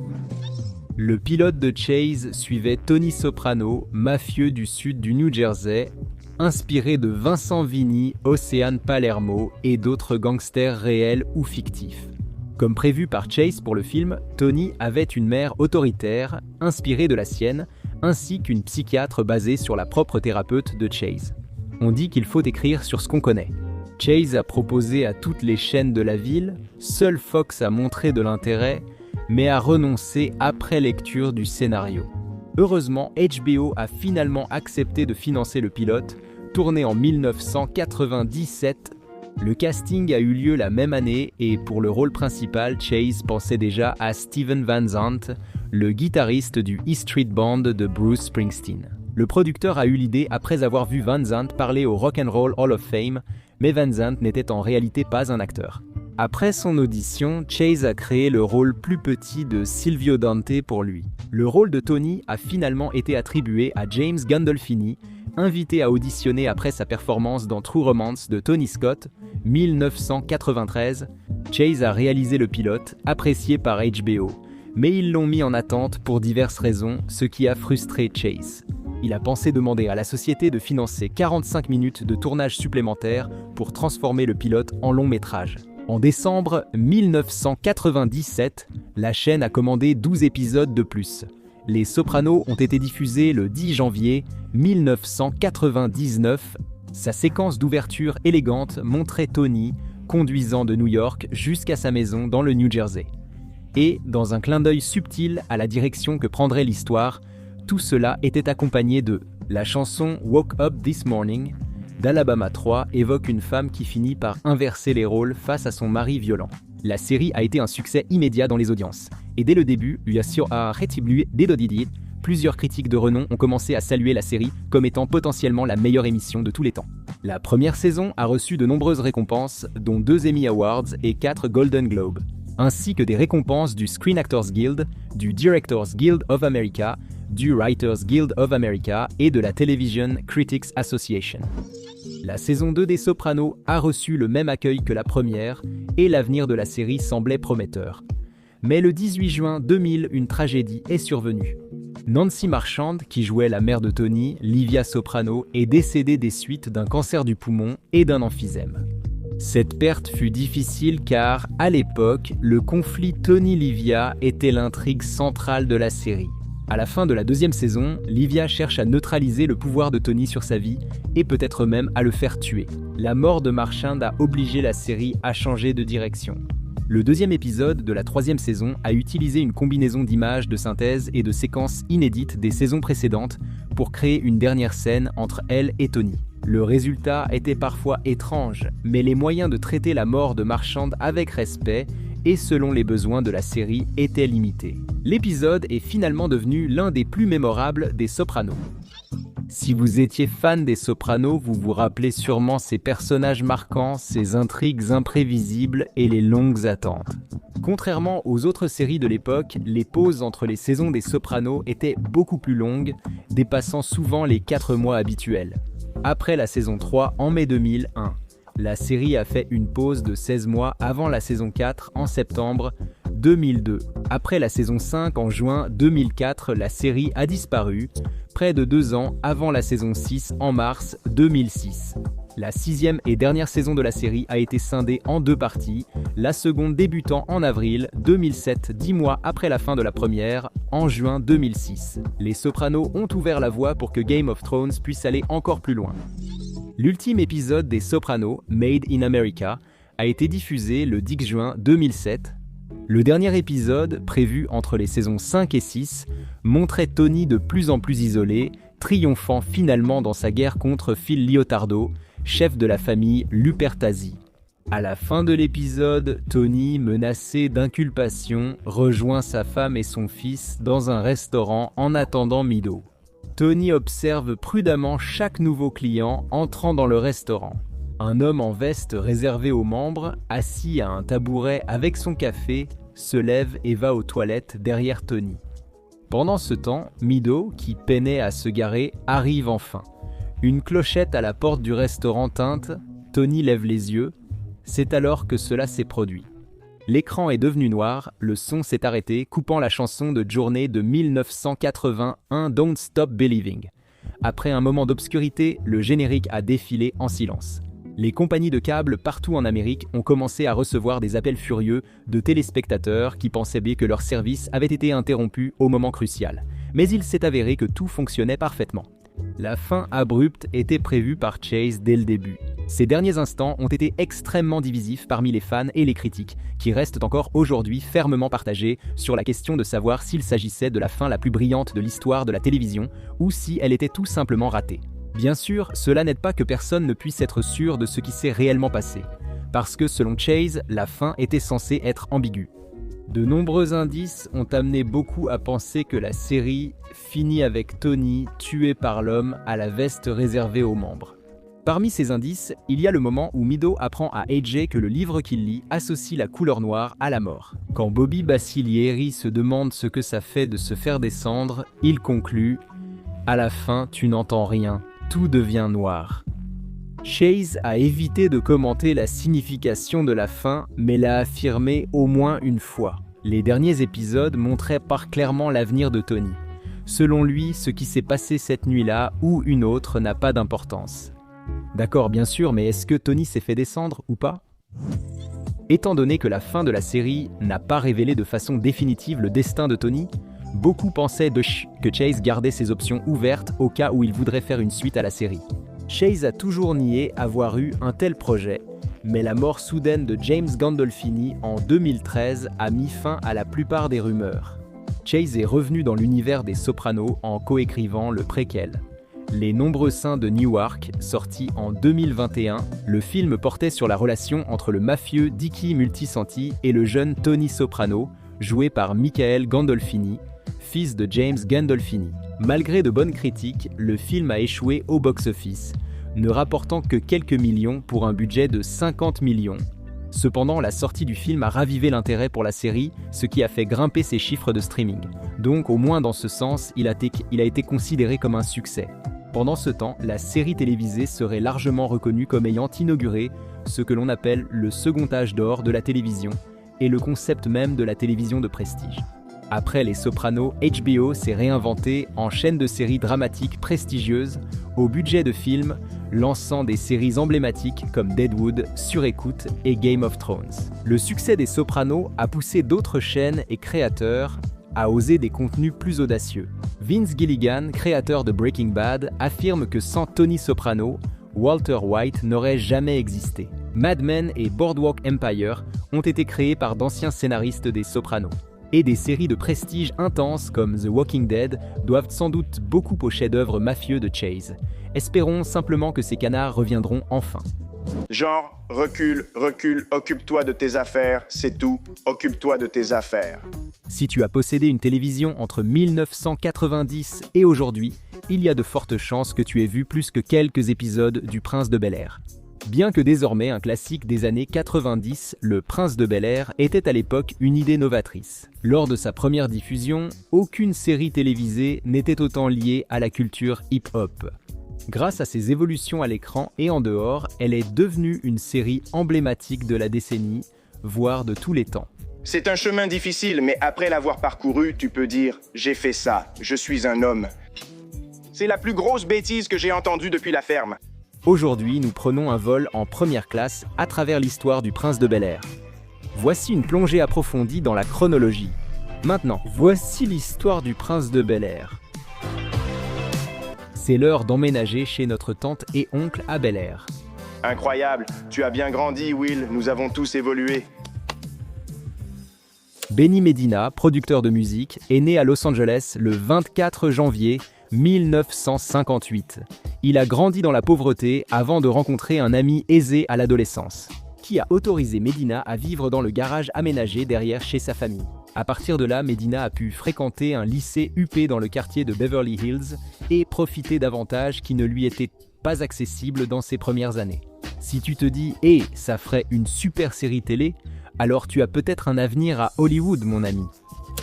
C: Le pilote de Chase suivait Tony Soprano, mafieux du sud du New Jersey, inspiré de Vincent Vigny, Océane Palermo et d'autres gangsters réels ou fictifs. Comme prévu par Chase pour le film, Tony avait une mère autoritaire, inspirée de la sienne, ainsi qu'une psychiatre basée sur la propre thérapeute de Chase. On dit qu'il faut écrire sur ce qu'on connaît. Chase a proposé à toutes les chaînes de la ville, seul Fox a montré de l'intérêt, mais a renoncé après lecture du scénario. Heureusement, HBO a finalement accepté de financer le pilote, tourné en 1997. Le casting a eu lieu la même année et pour le rôle principal, Chase pensait déjà à Steven Van Zandt, le guitariste du E Street Band de Bruce Springsteen. Le producteur a eu l'idée après avoir vu Van Zandt parler au Rock and Roll Hall of Fame, mais Van Zandt n'était en réalité pas un acteur. Après son audition, Chase a créé le rôle plus petit de Silvio Dante pour lui. Le rôle de Tony a finalement été attribué à James Gandolfini, invité à auditionner après sa performance dans True Romance de Tony Scott, 1993. Chase a réalisé le pilote, apprécié par HBO, mais ils l'ont mis en attente pour diverses raisons, ce qui a frustré Chase. Il a pensé demander à la société de financer 45 minutes de tournage supplémentaire pour transformer le pilote en long métrage. En décembre 1997, la chaîne a commandé 12 épisodes de plus. Les Sopranos ont été diffusés le 10 janvier 1999. Sa séquence d'ouverture élégante montrait Tony conduisant de New York jusqu'à sa maison dans le New Jersey. Et, dans un clin d'œil subtil à la direction que prendrait l'histoire, tout cela était accompagné de la chanson « Woke Up This Morning » d'Alabama 3 évoque une femme qui finit par inverser les rôles face à son mari violent. La série a été un succès immédiat dans les audiences. Et dès le début, plusieurs critiques de renom ont commencé à saluer la série comme étant potentiellement la meilleure émission de tous les temps. La première saison a reçu de nombreuses récompenses, dont 2 Emmy Awards et 4 Golden Globes, ainsi que des récompenses du Screen Actors Guild, du Directors Guild of America, du Writers Guild of America et de la Television Critics Association. La saison 2 des Sopranos a reçu le même accueil que la première et l'avenir de la série semblait prometteur. Mais le 18 juin 2000, une tragédie est survenue. Nancy Marchand, qui jouait la mère de Tony, Livia Soprano, est décédée des suites d'un cancer du poumon et d'un emphysème. Cette perte fut difficile car, à l'époque, le conflit Tony-Livia était l'intrigue centrale de la série. À la fin de la 2e saison, Livia cherche à neutraliser le pouvoir de Tony sur sa vie et peut-être même à le faire tuer. La mort de Marchand a obligé la série à changer de direction. Le 2e épisode de la 3e saison a utilisé une combinaison d'images de synthèse et de séquences inédites des saisons précédentes pour créer une dernière scène entre elle et Tony. Le résultat était parfois étrange, mais les moyens de traiter la mort de Marchand avec respect et selon les besoins de la série étaient limités. L'épisode est finalement devenu l'un des plus mémorables des Sopranos. Si vous étiez fan des Sopranos, vous vous rappelez sûrement ces personnages marquants, ces intrigues imprévisibles et les longues attentes. Contrairement aux autres séries de l'époque, les pauses entre les saisons des Sopranos étaient beaucoup plus longues, dépassant souvent les 4 mois habituels. Après la saison 3 en mai 2001, la série a fait une pause de 16 mois avant la saison 4 en septembre 2002. Après la saison 5 en juin 2004, la série a disparu, près de 2 ans avant la saison 6 en mars 2006. La 6e et dernière saison de la série a été scindée en 2 parties, la seconde débutant en avril 2007, 10 mois après la fin de la première, en juin 2006. Les Sopranos ont ouvert la voie pour que Game of Thrones puisse aller encore plus loin. L'ultime épisode des Sopranos, Made in America, a été diffusé le 10 juin 2007. Le dernier épisode, prévu entre les saisons 5 et 6, montrait Tony de plus en plus isolé, triomphant finalement dans sa guerre contre Phil Liotardo, chef de la famille Lupertazzi. À la fin de l'épisode, Tony, menacé d'inculpation, rejoint sa femme et son fils dans un restaurant en attendant Mido. Tony observe prudemment chaque nouveau client entrant dans le restaurant. Un homme en veste réservé aux membres, assis à un tabouret avec son café, se lève et va aux toilettes derrière Tony. Pendant ce temps, Mido, qui peinait à se garer, arrive enfin. Une clochette à la porte du restaurant tinte, Tony lève les yeux. C'est alors que cela s'est produit. L'écran est devenu noir, le son s'est arrêté, coupant la chanson de Journey de 1981 Don't Stop Believing. Après un moment d'obscurité, le générique a défilé en silence. Les compagnies de câbles partout en Amérique ont commencé à recevoir des appels furieux de téléspectateurs qui pensaient bien que leur service avait été interrompu au moment crucial. Mais il s'est avéré que tout fonctionnait parfaitement. La fin abrupte était prévue par Chase dès le début. Ces derniers instants ont été extrêmement divisifs parmi les fans et les critiques, qui restent encore aujourd'hui fermement partagés sur la question de savoir s'il s'agissait de la fin la plus brillante de l'histoire de la télévision ou si elle était tout simplement ratée. Bien sûr, cela n'aide pas que personne ne puisse être sûr de ce qui s'est réellement passé, parce que selon Chase, la fin était censée être ambiguë. De nombreux indices ont amené beaucoup à penser que la série finit avec Tony tué par l'homme à la veste réservée aux membres. Parmi ces indices, il y a le moment où Mido apprend à AJ que le livre qu'il lit associe la couleur noire à la mort. Quand Bobby Bassilieri se demande ce que ça fait de se faire descendre, il conclut « À la fin, tu n'entends rien, tout devient noir ». Chase a évité de commenter la signification de la fin, mais l'a affirmé au moins une fois. Les derniers épisodes montraient par clairement l'avenir de Tony. Selon lui, ce qui s'est passé cette nuit-là ou une autre n'a pas d'importance. D'accord, bien sûr, mais est-ce que Tony s'est fait descendre ou pas ? Étant donné que la fin de la série n'a pas révélé de façon définitive le destin de Tony, beaucoup pensaient que Chase gardait ses options ouvertes au cas où il voudrait faire une suite à la série. Chase a toujours nié avoir eu un tel projet, mais la mort soudaine de James Gandolfini en 2013 a mis fin à la plupart des rumeurs. Chase est revenu dans l'univers des Sopranos en coécrivant le préquel. Les Nombreux Saints de Newark, sorti en 2021, le film portait sur la relation entre le mafieux Dickie Multisanti et le jeune Tony Soprano, joué par Michael Gandolfini, fils de James Gandolfini. Malgré de bonnes critiques, le film a échoué au box-office, ne rapportant que quelques millions pour un budget de 50 millions. Cependant, la sortie du film a ravivé l'intérêt pour la série, ce qui a fait grimper ses chiffres de streaming. Donc, au moins dans ce sens, il a été considéré comme un succès. Pendant ce temps, la série télévisée serait largement reconnue comme ayant inauguré ce que l'on appelle le second âge d'or de la télévision et le concept même de la télévision de prestige. Après Les Sopranos, HBO s'est réinventé en chaîne de séries dramatiques prestigieuses, au budget de film, lançant des séries emblématiques comme Deadwood, Sur écoute et Game of Thrones. Le succès des Sopranos a poussé d'autres chaînes et créateurs à oser des contenus plus audacieux. Vince Gilligan, créateur de Breaking Bad, affirme que sans Tony Soprano, Walter White n'aurait jamais existé. Mad Men et Boardwalk Empire ont été créés par d'anciens scénaristes des Sopranos. Et des séries de prestige intenses comme The Walking Dead doivent sans doute beaucoup au chef-d'œuvre mafieux de Chase. Espérons simplement que ces canards reviendront enfin.
Q: Genre, recule, occupe-toi de tes affaires, c'est tout, occupe-toi de tes affaires.
C: Si tu as possédé une télévision entre 1990 et aujourd'hui, il y a de fortes chances que tu aies vu plus que quelques épisodes du Prince de Bel-Air. Bien que désormais un classique des années 90, Le Prince de Bel-Air était à l'époque une idée novatrice. Lors de sa première diffusion, aucune série télévisée n'était autant liée à la culture hip-hop. Grâce à ses évolutions à l'écran et en dehors, elle est devenue une série emblématique de la décennie, voire de tous les temps.
Q: C'est un chemin difficile, mais après l'avoir parcouru, tu peux dire « j'ai fait ça, je suis un homme ». C'est la plus grosse bêtise que j'ai entendue depuis la ferme.
C: Aujourd'hui, nous prenons un vol en première classe à travers l'histoire du Prince de Bel-Air. Voici une plongée approfondie dans la chronologie. Maintenant, voici l'histoire du Prince de Bel-Air. C'est l'heure d'emménager chez notre tante et oncle à Bel-Air.
Q: Incroyable, tu as bien grandi, Will, nous avons tous évolué.
C: Benny Medina, producteur de musique, est né à Los Angeles le 24 janvier 1958. Il a grandi dans la pauvreté avant de rencontrer un ami aisé à l'adolescence, qui a autorisé Medina à vivre dans le garage aménagé derrière chez sa famille. À partir de là, Medina a pu fréquenter un lycée huppé dans le quartier de Beverly Hills et profiter d'avantages qui ne lui étaient pas accessibles dans ses premières années. Si tu te dis « Eh, ça ferait une super série télé », alors tu as peut-être un avenir à Hollywood, mon ami.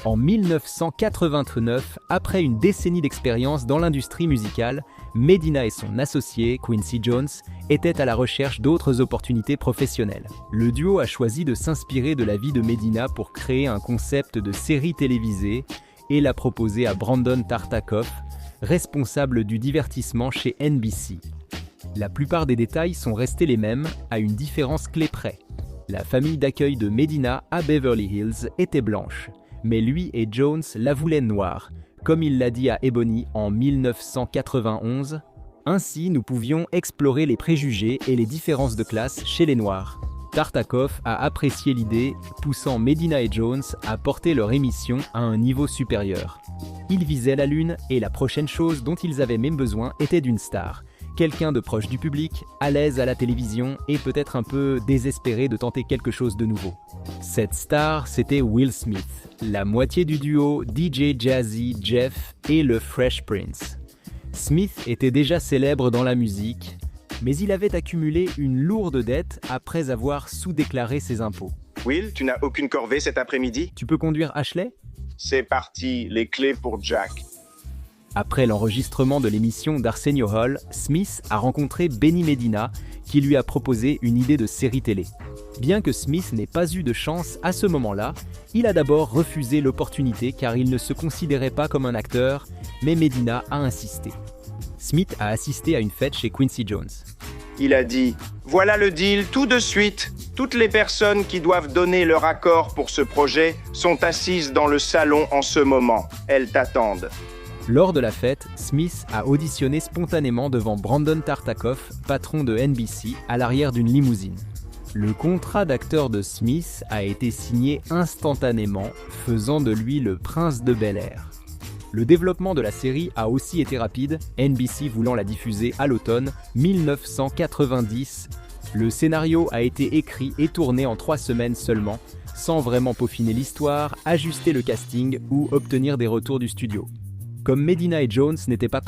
C: En 1989, après une décennie d'expérience dans l'industrie musicale, Medina et son associé, Quincy Jones, étaient à la recherche d'autres opportunités professionnelles. Le duo a choisi de s'inspirer de la vie de Medina pour créer un concept de série télévisée et l'a proposé à Brandon Tartikoff, responsable du divertissement chez NBC. La plupart des détails sont restés les mêmes, à une différence clé près. La famille d'accueil de Medina à Beverly Hills était blanche, mais lui et Jones la voulaient noire, comme il l'a dit à Ebony en 1991. Ainsi, nous pouvions explorer les préjugés et les différences de classe chez les Noirs. Tartikoff a apprécié l'idée, poussant Medina et Jones à porter leur émission à un niveau supérieur. Ils visaient la lune et la prochaine chose dont ils avaient même besoin était d'une star. Quelqu'un de proche du public, à l'aise à la télévision et peut-être un peu désespéré de tenter quelque chose de nouveau. Cette star, c'était Will Smith, la moitié du duo DJ Jazzy Jeff et le Fresh Prince. Smith était déjà célèbre dans la musique, mais il avait accumulé une lourde dette après avoir sous-déclaré ses impôts.
Q: Will, tu n'as aucune corvée cet après-midi?
C: Tu peux conduire Ashley?
Q: C'est parti, les clés pour Jack.
C: Après l'enregistrement de l'émission d'Arsenio Hall, Smith a rencontré Benny Medina, qui lui a proposé une idée de série télé. Bien que Smith n'ait pas eu de chance à ce moment-là, il a d'abord refusé l'opportunité car il ne se considérait pas comme un acteur, mais Medina a insisté. Smith a assisté à une fête chez Quincy Jones.
Q: Il a dit « Voilà le deal tout de suite. Toutes les personnes qui doivent donner leur accord pour ce projet sont assises dans le salon en ce moment. Elles t'attendent. »
C: Lors de la fête, Smith a auditionné spontanément devant Brandon Tartikoff, patron de NBC, à l'arrière d'une limousine. Le contrat d'acteur de Smith a été signé instantanément, faisant de lui le prince de Bel-Air. Le développement de la série a aussi été rapide, NBC voulant la diffuser à l'automne 1990. Le scénario a été écrit et tourné en 3 semaines seulement, sans vraiment peaufiner l'histoire, ajuster le casting ou obtenir des retours du studio. Comme Medina et Jones n'étaient pas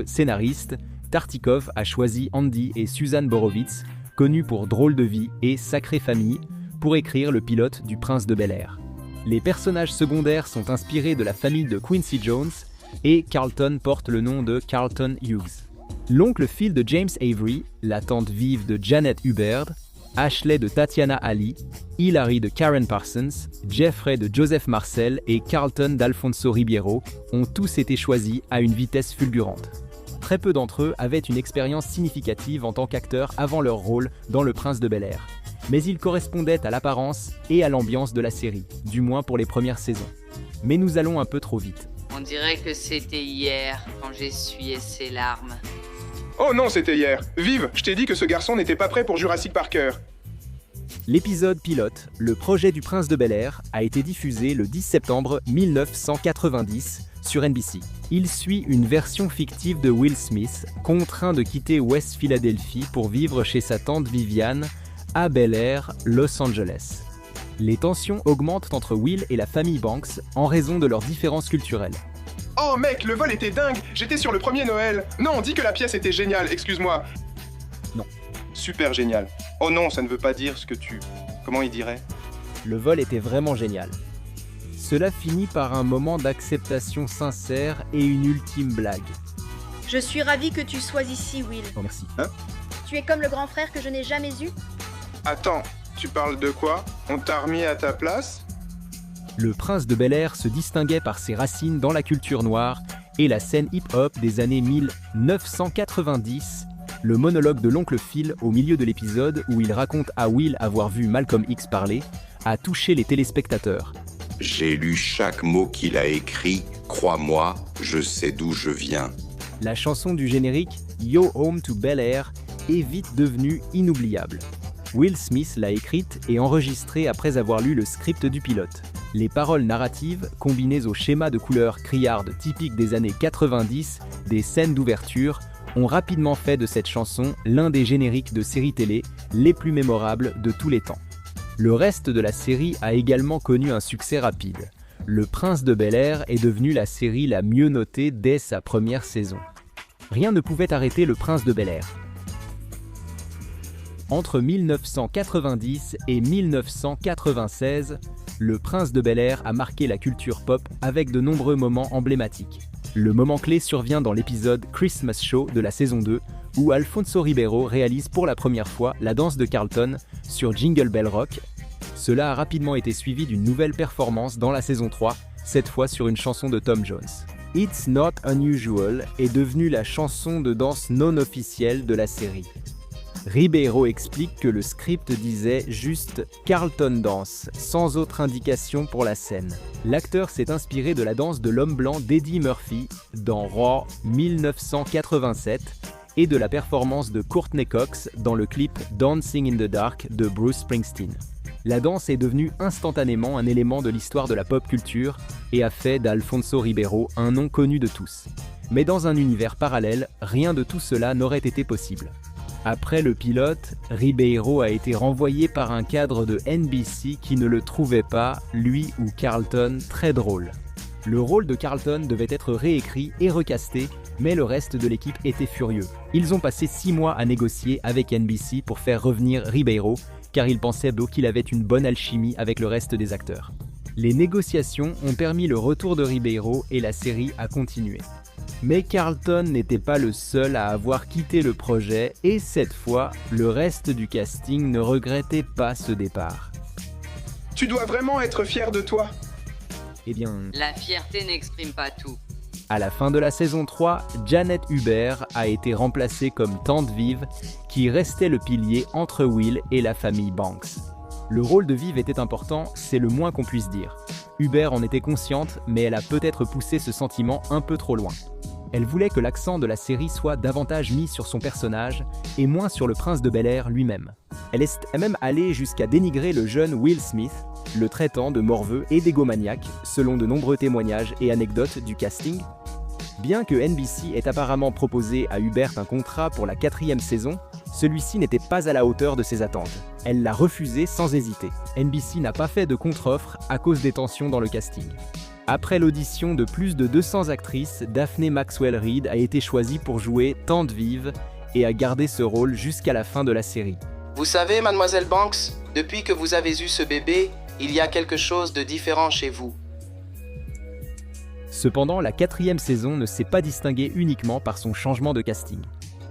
C: scénaristes, Tartikoff a choisi Andy et Suzanne Borowitz, connus pour Drôle de vie et Sacrée famille, pour écrire le pilote du Prince de Bel-Air. Les personnages secondaires sont inspirés de la famille de Quincy Jones et Carlton porte le nom de Carlton Hughes. L'oncle Phil de James Avery, la tante vive de Janet Hubbard, Ashley de Tatiana Ali, Hilary de Karen Parsons, Jeffrey de Joseph Marcel et Carlton d'Alfonso Ribeiro ont tous été choisis à une vitesse fulgurante. Très peu d'entre eux avaient une expérience significative en tant qu'acteurs avant leur rôle dans Le Prince de Bel-Air. Mais ils correspondaient à l'apparence et à l'ambiance de la série, du moins pour les premières saisons. Mais nous allons un peu trop vite.
R: On dirait que c'était hier, quand j'essuyais ses larmes.
S: Oh non, c'était hier. Vive, je t'ai dit que ce garçon n'était pas prêt pour Jurassic Parker.
C: L'épisode pilote, Le projet du Prince de Bel-Air, a été diffusé le 10 septembre 1990 sur NBC. Il suit une version fictive de Will Smith, contraint de quitter West Philadelphie pour vivre chez sa tante Viviane à Bel-Air, Los Angeles. Les tensions augmentent entre Will et la famille Banks en raison de leurs différences culturelles.
S: Oh mec, le vol était dingue. J'étais sur le premier Noël. Non, on dit que la pièce était géniale, excuse-moi.
C: Non.
S: Super génial. Oh non, ça ne veut pas dire ce que tu... Comment il dirait ?
C: Le vol était vraiment génial. Cela finit par un moment d'acceptation sincère et une ultime blague.
T: Je suis ravie que tu sois ici, Will.
C: Oh merci.
S: Hein ?
T: Tu es comme le grand frère que je n'ai jamais eu.
S: Attends, tu parles de quoi ? On t'a remis à ta place ?
C: Le Prince de Bel-Air se distinguait par ses racines dans la culture noire et la scène hip-hop des années 1990, le monologue de l'oncle Phil au milieu de l'épisode où il raconte à Will avoir vu Malcolm X parler, a touché les téléspectateurs.
U: J'ai lu chaque mot qu'il a écrit, crois-moi, je sais d'où je viens.
C: La chanson du générique Yo Home to Bel-Air est vite devenue inoubliable. Will Smith l'a écrite et enregistrée après avoir lu le script du pilote. Les paroles narratives, combinées au schéma de couleurs criardes typiques des années 90, des scènes d'ouverture, ont rapidement fait de cette chanson l'un des génériques de séries télé les plus mémorables de tous les temps. Le reste de la série a également connu un succès rapide. Le Prince de Bel-Air est devenu la série la mieux notée dès sa première saison. Rien ne pouvait arrêter le Prince de Bel-Air. Entre 1990 et 1996, Le Prince de Bel-Air a marqué la culture pop avec de nombreux moments emblématiques. Le moment clé survient dans l'épisode Christmas Show de la saison 2, où Alfonso Ribeiro réalise pour la première fois la danse de Carlton sur Jingle Bell Rock. Cela a rapidement été suivi d'une nouvelle performance dans la saison 3, cette fois sur une chanson de Tom Jones. It's Not Unusual est devenue la chanson de danse non officielle de la série. Ribeiro explique que le script disait juste « Carlton danse », sans autre indication pour la scène. L'acteur s'est inspiré de la danse de l'homme blanc d'Eddie Murphy dans Raw 1987 et de la performance de Courtney Cox dans le clip Dancing in the Dark de Bruce Springsteen. La danse est devenue instantanément un élément de l'histoire de la pop culture et a fait d'Alfonso Ribeiro un nom connu de tous. Mais dans un univers parallèle, rien de tout cela n'aurait été possible. Après le pilote, Ribeiro a été renvoyé par un cadre de NBC qui ne le trouvait pas, lui ou Carlton, très drôle. Le rôle de Carlton devait être réécrit et recasté, mais le reste de l'équipe était furieux. Ils ont passé 6 mois à négocier avec NBC pour faire revenir Ribeiro, car ils pensaient qu'il avait une bonne alchimie avec le reste des acteurs. Les négociations ont permis le retour de Ribeiro et la série a continué. Mais Carlton n'était pas le seul à avoir quitté le projet et cette fois, le reste du casting ne regrettait pas ce départ.
S: Tu dois vraiment être fier de toi.
C: Eh bien...
R: La fierté n'exprime pas tout.
C: À la fin de la saison 3, Janet Hubert a été remplacée comme tante Viv, qui restait le pilier entre Will et la famille Banks. Le rôle de Viv était important, c'est le moins qu'on puisse dire. Hubert en était consciente, mais elle a peut-être poussé ce sentiment un peu trop loin. Elle voulait que l'accent de la série soit davantage mis sur son personnage et moins sur le prince de Bel-Air lui-même. Elle est même allée jusqu'à dénigrer le jeune Will Smith, le traitant de morveux et d'égomaniaque, selon de nombreux témoignages et anecdotes du casting. Bien que NBC ait apparemment proposé à Hubert un contrat pour la 4e saison, celui-ci n'était pas à la hauteur de ses attentes. Elle l'a refusé sans hésiter. NBC n'a pas fait de contre-offre à cause des tensions dans le casting. Après l'audition de plus de 200 actrices, Daphne Maxwell-Reid a été choisie pour jouer Tante Viv et a gardé ce rôle jusqu'à la fin de la série.
V: Vous savez, mademoiselle Banks, depuis que vous avez eu ce bébé, il y a quelque chose de différent chez vous.
C: Cependant, la 4e saison ne s'est pas distinguée uniquement par son changement de casting.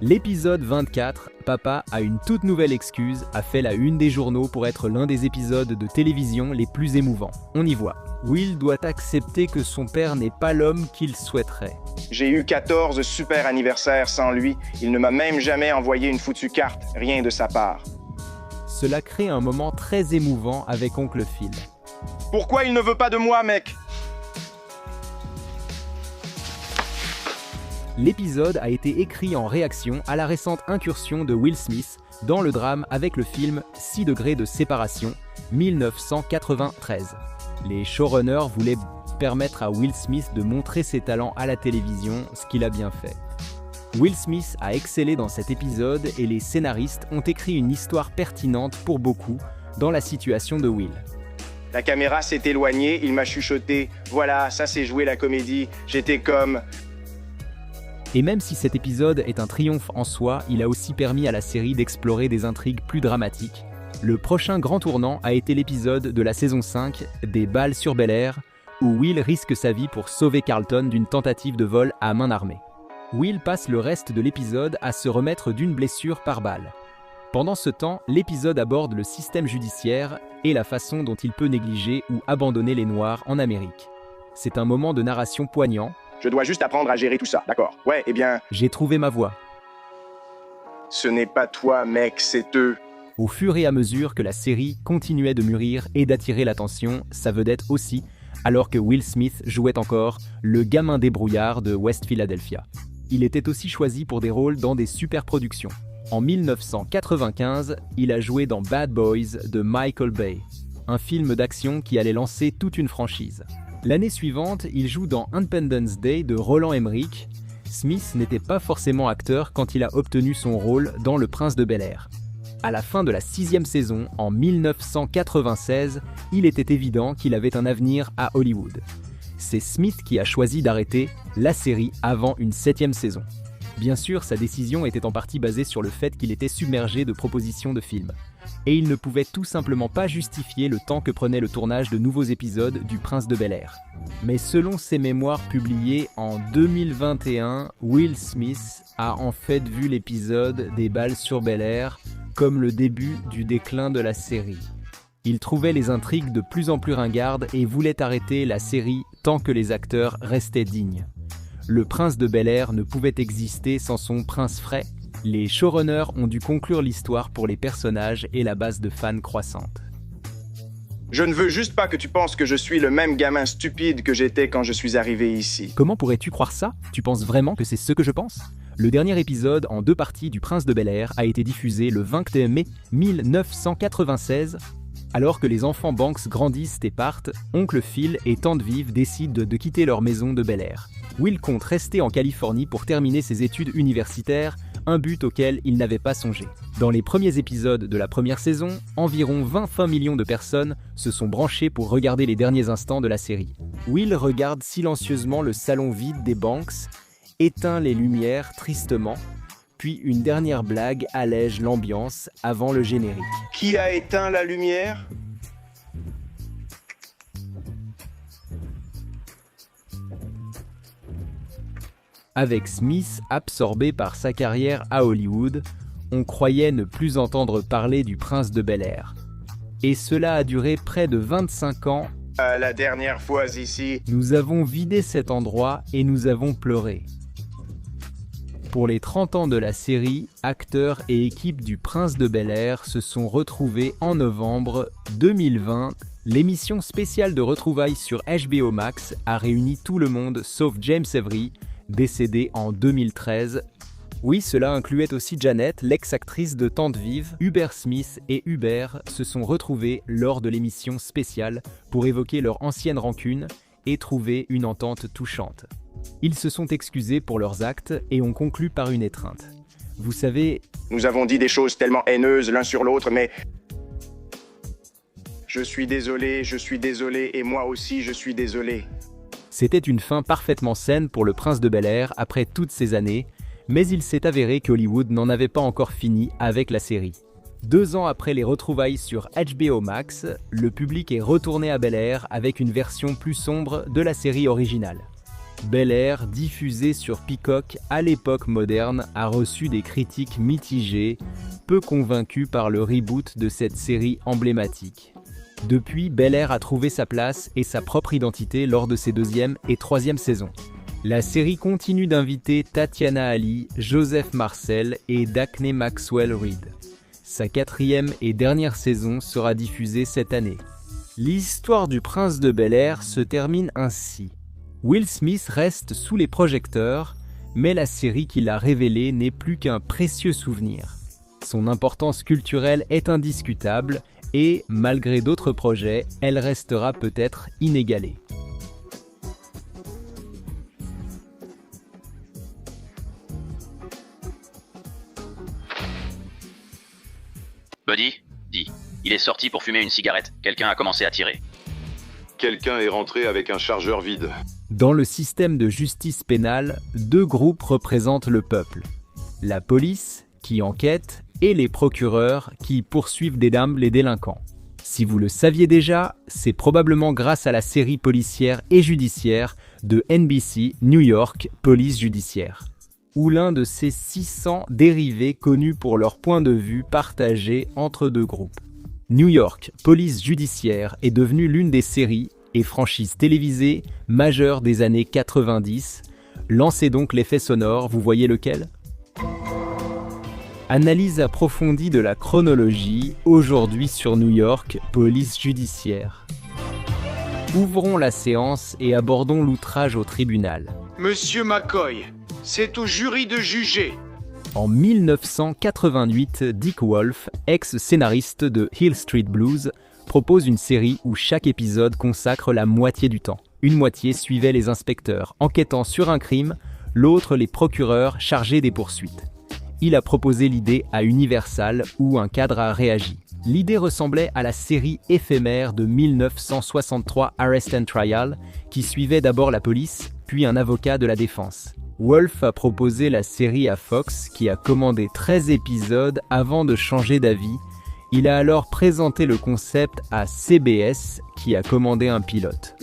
C: L'épisode 24, Papa a une toute nouvelle excuse, a fait la une des journaux pour être l'un des épisodes de télévision les plus émouvants. On y voit. Will doit accepter que son père n'est pas l'homme qu'il souhaiterait.
Q: J'ai eu 14 super anniversaires sans lui. Il ne m'a même jamais envoyé une foutue carte, rien de sa part.
C: Cela crée un moment très émouvant avec Oncle Phil.
Q: Pourquoi il ne veut pas de moi, mec?
C: L'épisode a été écrit en réaction à la récente incursion de Will Smith dans le drame avec le film 6 degrés de séparation, 1993. Les showrunners voulaient permettre à Will Smith de montrer ses talents à la télévision, ce qu'il a bien fait. Will Smith a excellé dans cet épisode et les scénaristes ont écrit une histoire pertinente pour beaucoup dans la situation de Will.
Q: La caméra s'est éloignée, il m'a chuchoté « Voilà, ça c'est jouer la comédie ». J'étais comme...
C: Et même si cet épisode est un triomphe en soi, il a aussi permis à la série d'explorer des intrigues plus dramatiques. Le prochain grand tournant a été l'épisode de la saison 5 des Balles sur Bel-Air, où Will risque sa vie pour sauver Carlton d'une tentative de vol à main armée. Will passe le reste de l'épisode à se remettre d'une blessure par balle. Pendant ce temps, l'épisode aborde le système judiciaire et la façon dont il peut négliger ou abandonner les Noirs en Amérique. C'est un moment de narration poignant.
Q: Je dois juste apprendre à gérer tout ça, d'accord? Ouais, eh bien...
C: J'ai trouvé ma voix.
Q: Ce n'est pas toi, mec, c'est eux.
C: Au fur et à mesure que la série continuait de mûrir et d'attirer l'attention, sa vedette aussi, alors que Will Smith jouait encore le gamin débrouillard de West Philadelphia. Il était aussi choisi pour des rôles dans des superproductions. En 1995, il a joué dans Bad Boys de Michael Bay, un film d'action qui allait lancer toute une franchise. L'année suivante, il joue dans Independence Day de Roland Emmerich. Smith n'était pas forcément acteur quand il a obtenu son rôle dans Le Prince de Bel-Air. À la fin de la 6e saison, en 1996, il était évident qu'il avait un avenir à Hollywood. C'est Smith qui a choisi d'arrêter la série avant une 7e saison. Bien sûr, sa décision était en partie basée sur le fait qu'il était submergé de propositions de films. Et il ne pouvait tout simplement pas justifier le temps que prenait le tournage de nouveaux épisodes du Prince de Bel-Air. Mais selon ses mémoires publiées en 2021, Will Smith a en fait vu l'épisode des Balles sur Bel-Air comme le début du déclin de la série. Il trouvait les intrigues de plus en plus ringardes et voulait arrêter la série tant que les acteurs restaient dignes. Le Prince de Bel-Air ne pouvait exister sans son prince frais. Les showrunners ont dû conclure l'histoire pour les personnages et la base de fans croissante.
Q: Je ne veux juste pas que tu penses que je suis le même gamin stupide que j'étais quand je suis arrivé ici.
C: Comment pourrais-tu croire ça? Tu penses vraiment que c'est ce que je pense? Le dernier épisode en 2 parties du Prince de Bel-Air a été diffusé le 21 mai 1996. Alors que les enfants Banks grandissent et partent, Oncle Phil et Tante Viv décident de quitter leur maison de Bel-Air. Will compte rester en Californie pour terminer ses études universitaires, un but auquel il n'avait pas songé. Dans les premiers épisodes de la première saison, environ 25 millions de personnes se sont branchées pour regarder les derniers instants de la série. Will regarde silencieusement le salon vide des Banks, éteint les lumières tristement, puis une dernière blague allège l'ambiance avant le générique.
Q: Qui a éteint la lumière?
C: Avec Smith absorbé par sa carrière à Hollywood, on croyait ne plus entendre parler du Prince de Bel-Air. Et cela a duré près de 25 ans.
Q: La dernière fois ici.
C: Nous avons vidé cet endroit et nous avons pleuré. Pour les 30 ans de la série, acteurs et équipe du Prince de Bel-Air se sont retrouvés en novembre 2020. L'émission spéciale de retrouvailles sur HBO Max a réuni tout le monde sauf James Avery, décédé en 2013. Oui, cela incluait aussi Janet, l'ex-actrice de Tante Viv. Hubert Smith et Hubert se sont retrouvés lors de l'émission spéciale pour évoquer leur ancienne rancune et trouver une entente touchante. Ils se sont excusés pour leurs actes et ont conclu par une étreinte. Vous savez...
Q: Nous avons dit des choses tellement haineuses l'un sur l'autre, mais... Je suis désolé, et moi aussi je suis désolé.
C: C'était une fin parfaitement saine pour le Prince de Bel-Air après toutes ces années, mais il s'est avéré qu'Hollywood n'en avait pas encore fini avec la série. 2 ans après les retrouvailles sur HBO Max, le public est retourné à Bel-Air avec une version plus sombre de la série originale. Bel-Air, diffusé sur Peacock à l'époque moderne, a reçu des critiques mitigées, peu convaincus par le reboot de cette série emblématique. Depuis, Bel-Air a trouvé sa place et sa propre identité lors de ses 2e et 3e saisons. La série continue d'inviter Tatiana Ali, Joseph Marcel et Daphne Maxwell Reid. Sa 4e et dernière saison sera diffusée cette année. L'histoire du prince de Bel-Air se termine ainsi. Will Smith reste sous les projecteurs, mais la série qu'il a révélée n'est plus qu'un précieux souvenir. Son importance culturelle est indiscutable et, malgré d'autres projets, elle restera peut-être inégalée.
E: Buddy, dis, il est sorti pour fumer une cigarette. Quelqu'un a commencé à tirer.
F: Quelqu'un est rentré avec un chargeur vide.
C: Dans le système de justice pénale, 2 groupes représentent le peuple. La police, qui enquête, et les procureurs, qui poursuivent les délinquants. Si vous le saviez déjà, c'est probablement grâce à la série policière et judiciaire de NBC New York Police Judiciaire, ou l'un de ces 600 dérivés connus pour leur point de vue partagé entre 2 groupes. New York Police Judiciaire est devenue l'une des séries et franchises télévisées majeures des années 90. Lancez donc l'effet sonore, vous voyez lequel ? Analyse approfondie de la chronologie, aujourd'hui sur New York Police Judiciaire. Ouvrons la séance et abordons l'outrage au tribunal.
Q: Monsieur McCoy, c'est au jury de juger.
C: En 1988, Dick Wolf, ex-scénariste de Hill Street Blues, propose une série où chaque épisode consacre la moitié du temps. Une moitié suivait les inspecteurs enquêtant sur un crime, l'autre les procureurs chargés des poursuites. Il a proposé l'idée à Universal où un cadre a réagi. L'idée ressemblait à la série éphémère de 1963 Arrest and Trial, qui suivait d'abord la police, puis un avocat de la défense. Wolf a proposé la série à Fox, qui a commandé 13 épisodes avant de changer d'avis. Il a alors présenté le concept à CBS, qui a commandé un pilote.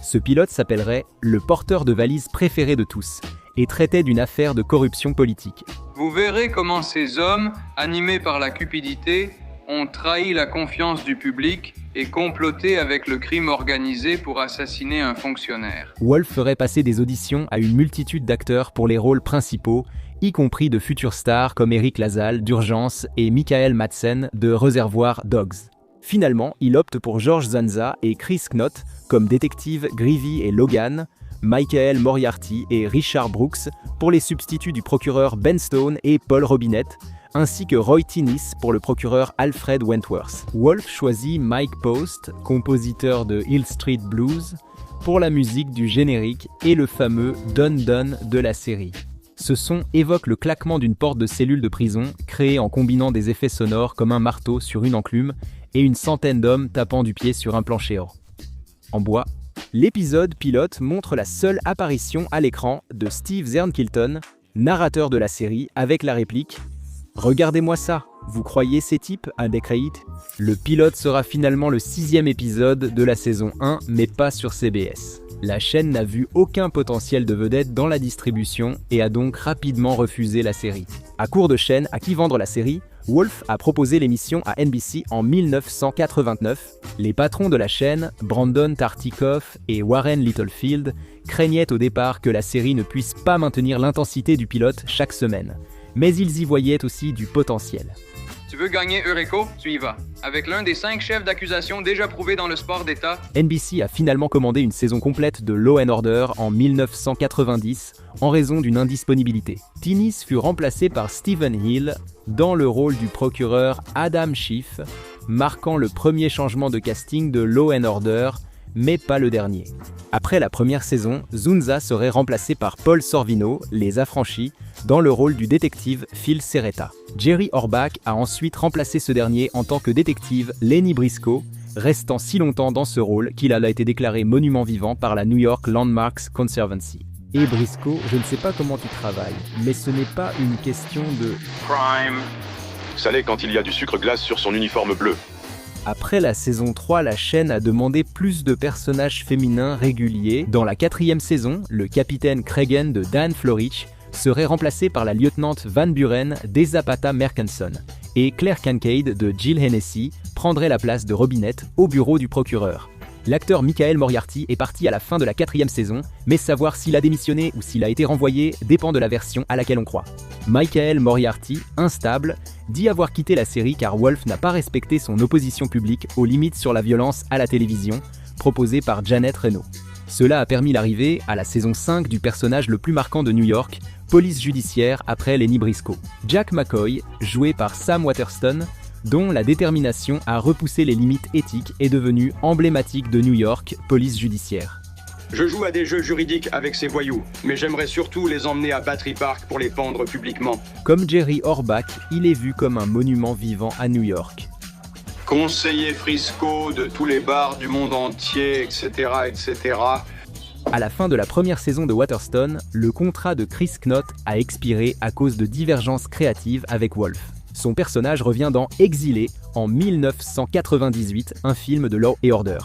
C: Ce pilote s'appellerait « Le porteur de valise préféré de tous » et traitait d'une affaire de corruption politique.
W: Vous verrez comment ces hommes, animés par la cupidité, ont trahi la confiance du public et comploté avec le crime organisé pour assassiner un fonctionnaire.
C: Wolf ferait passer des auditions à une multitude d'acteurs pour les rôles principaux, y compris de futurs stars comme Eric Lasalle d'Urgence et Michael Madsen de Reservoir Dogs. Finalement, il opte pour George Zanza et Chris Knott comme détectives Greevy et Logan, Michael Moriarty et Richard Brooks pour les substituts du procureur Ben Stone et Paul Robinette, ainsi que Roy Tinnis pour le procureur Alfred Wentworth. Wolf choisit Mike Post, compositeur de Hill Street Blues, pour la musique du générique et le fameux Dun Dun de la série. Ce son évoque le claquement d'une porte de cellule de prison, créée en combinant des effets sonores comme un marteau sur une enclume et une centaine d'hommes tapant du pied sur un plancher en bois. L'épisode pilote montre la seule apparition à l'écran de Steve Zern-Kilton, narrateur de la série, avec la réplique « Regardez-moi ça, vous croyez ces types à des crédits ?» Le pilote sera finalement le 6e épisode de la saison 1, mais pas sur CBS. La chaîne n'a vu aucun potentiel de vedette dans la distribution et a donc rapidement refusé la série. À court de chaîne à qui vendre la série, Wolf a proposé l'émission à NBC en 1989. Les patrons de la chaîne, Brandon Tartikoff et Warren Littlefield, craignaient au départ que la série ne puisse pas maintenir l'intensité du pilote chaque semaine. Mais ils y voyaient aussi du potentiel.
W: Tu veux gagner Eureko? Tu y vas. Avec l'un des 5 chefs d'accusation déjà prouvés dans le sport d'État.
C: NBC a finalement commandé une saison complète de Law & Order en 1990 en raison d'une indisponibilité. Tinnis fut remplacé par Stephen Hill dans le rôle du procureur Adam Schiff, marquant le premier changement de casting de Law & Order, mais pas le dernier. Après la première saison, Zunza serait remplacé par Paul Sorvino, Les Affranchis, dans le rôle du détective Phil Serretta. Jerry Orbach a ensuite remplacé ce dernier en tant que détective Lenny Briscoe, restant si longtemps dans ce rôle qu'il a été déclaré monument vivant par la New York Landmarks Conservancy. Et Briscoe, je ne sais pas comment tu travailles, mais ce n'est pas une question de...
F: Crime. Ça l'est quand il y a du sucre glace sur son uniforme bleu.
C: Après la saison 3, la chaîne a demandé plus de personnages féminins réguliers. Dans la 4e saison, le capitaine Cragen de Dan Florich serait remplacé par la lieutenante Van Buren d'Ezapata Mercanson, et Claire Kincaid de Jill Hennessy prendrait la place de Robinette au bureau du procureur. L'acteur Michael Moriarty est parti à la fin de la 4e saison, mais savoir s'il a démissionné ou s'il a été renvoyé dépend de la version à laquelle on croit. Michael Moriarty, instable, dit avoir quitté la série car Wolf n'a pas respecté son opposition publique aux limites sur la violence à la télévision, proposée par Janet Reno. Cela a permis l'arrivée, à la saison 5, du personnage le plus marquant de New York, police judiciaire après Lenny Briscoe. Jack McCoy, joué par Sam Waterston, dont la détermination à repousser les limites éthiques est devenue emblématique de New York, police judiciaire.
Q: Je joue à des jeux juridiques avec ces voyous, mais j'aimerais surtout les emmener à Battery Park pour les pendre publiquement.
C: Comme Jerry Orbach, il est vu comme un monument vivant à New York.
Q: Conseiller Frisco de tous les bars du monde entier, etc., etc.
C: À la fin de la première saison de Waterston, le contrat de Chris Knott a expiré à cause de divergences créatives avec Wolf. Son personnage revient dans Exilé en 1998, un film de Law & Order.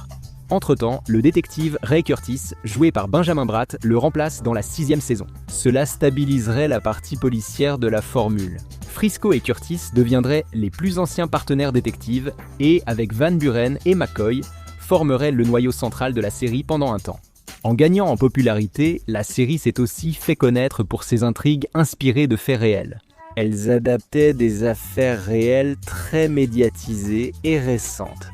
C: Entre-temps, le détective Ray Curtis, joué par Benjamin Bratt, le remplace dans la 6e saison. Cela stabiliserait la partie policière de la formule. Frisco et Curtis deviendraient les plus anciens partenaires détectives et, avec Van Buren et McCoy, formeraient le noyau central de la série pendant un temps. En gagnant en popularité, la série s'est aussi fait connaître pour ses intrigues inspirées de faits réels. Elles adaptaient des affaires réelles très médiatisées et récentes.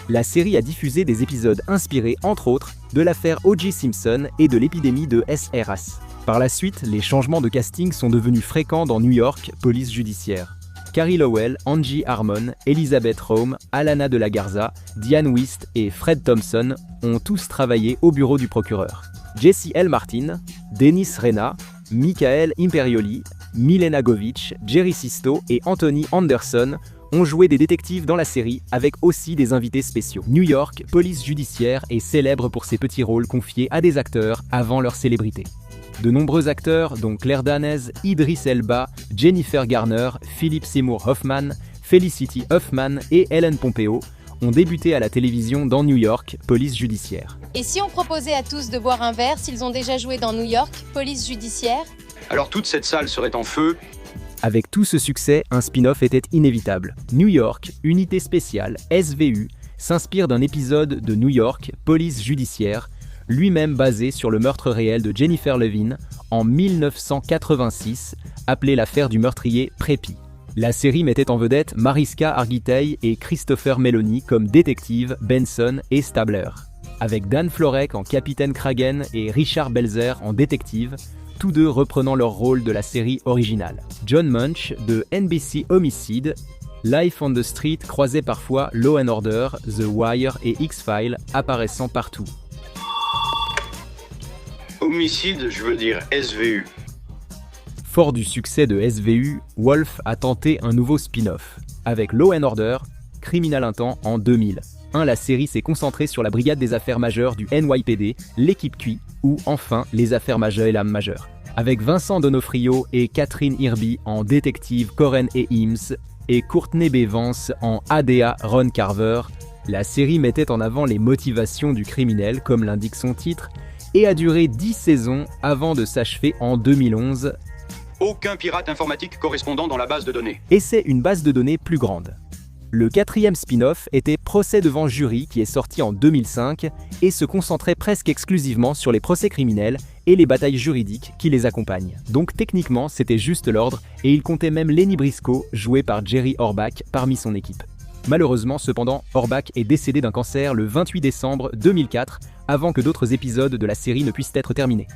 C: La série a diffusé des épisodes inspirés, entre autres, de l'affaire O.J. Simpson et de l'épidémie de SRS. Par la suite, les changements de casting sont devenus fréquents dans New York, police judiciaire. Carrie Lowell, Angie Harmon, Elizabeth Rome, Alana de la Garza, Diane Wist et Fred Thompson ont tous travaillé au bureau du procureur. Jesse L. Martin, Dennis Rena, Michael Imperioli, Milena Govic, Jerry Sisto et Anthony Anderson ont joué des détectives dans la série avec aussi des invités spéciaux. New York, police judiciaire est célèbre pour ses petits rôles confiés à des acteurs avant leur célébrité. De nombreux acteurs, dont Claire Danes, Idris Elba, Jennifer Garner, Philip Seymour Hoffman, Felicity Huffman et Ellen Pompeo, ont débuté à la télévision dans New York, police judiciaire.
D: Et si on proposait à tous de boire un verre s'ils ont déjà joué dans New York, police judiciaire?
Q: Alors toute cette salle serait en feu.
C: Avec tout ce succès, un spin-off était inévitable. New York, unité spéciale, SVU, s'inspire d'un épisode de New York, police judiciaire, lui-même basé sur le meurtre réel de Jennifer Levin en 1986, appelé l'affaire du meurtrier Preppy. La série mettait en vedette Mariska Hargitay et Christopher Meloni comme détectives Benson et Stabler. Avec Dan Florek en capitaine Cragen et Richard Belzer en détective, tous deux reprenant leur rôle de la série originale. John Munch de NBC Homicide, Life on the Street croisait parfois Law & Order, The Wire et X-Files apparaissant partout.
Q: Homicide, je veux dire SVU.
C: Fort du succès de SVU, Wolf a tenté un nouveau spin-off. Avec Law & Order, Criminal Intent en 2000. La série s'est concentrée sur la brigade des affaires majeures du NYPD, l'équipe Q, ou enfin les affaires majeures et l'âme majeure. Avec Vincent D'Onofrio et Catherine Irby en détective Coren et Eames, et Courtney B. Vance en ADA Ron Carver, la série mettait en avant les motivations du criminel, comme l'indique son titre, et a duré 10 saisons avant de s'achever en 2011.
Q: Aucun pirate informatique correspondant dans la base de données.
C: Et c'est une base de données plus grande. Le 4e spin-off était Procès devant jury qui est sorti en 2005 et se concentrait presque exclusivement sur les procès criminels et les batailles juridiques qui les accompagnent. Donc techniquement, c'était juste l'ordre et il comptait même Lenny Briscoe, joué par Jerry Orbach, parmi son équipe. Malheureusement, cependant, Orbach est décédé d'un cancer le 28 décembre 2004, avant que d'autres épisodes de la série ne puissent être terminés.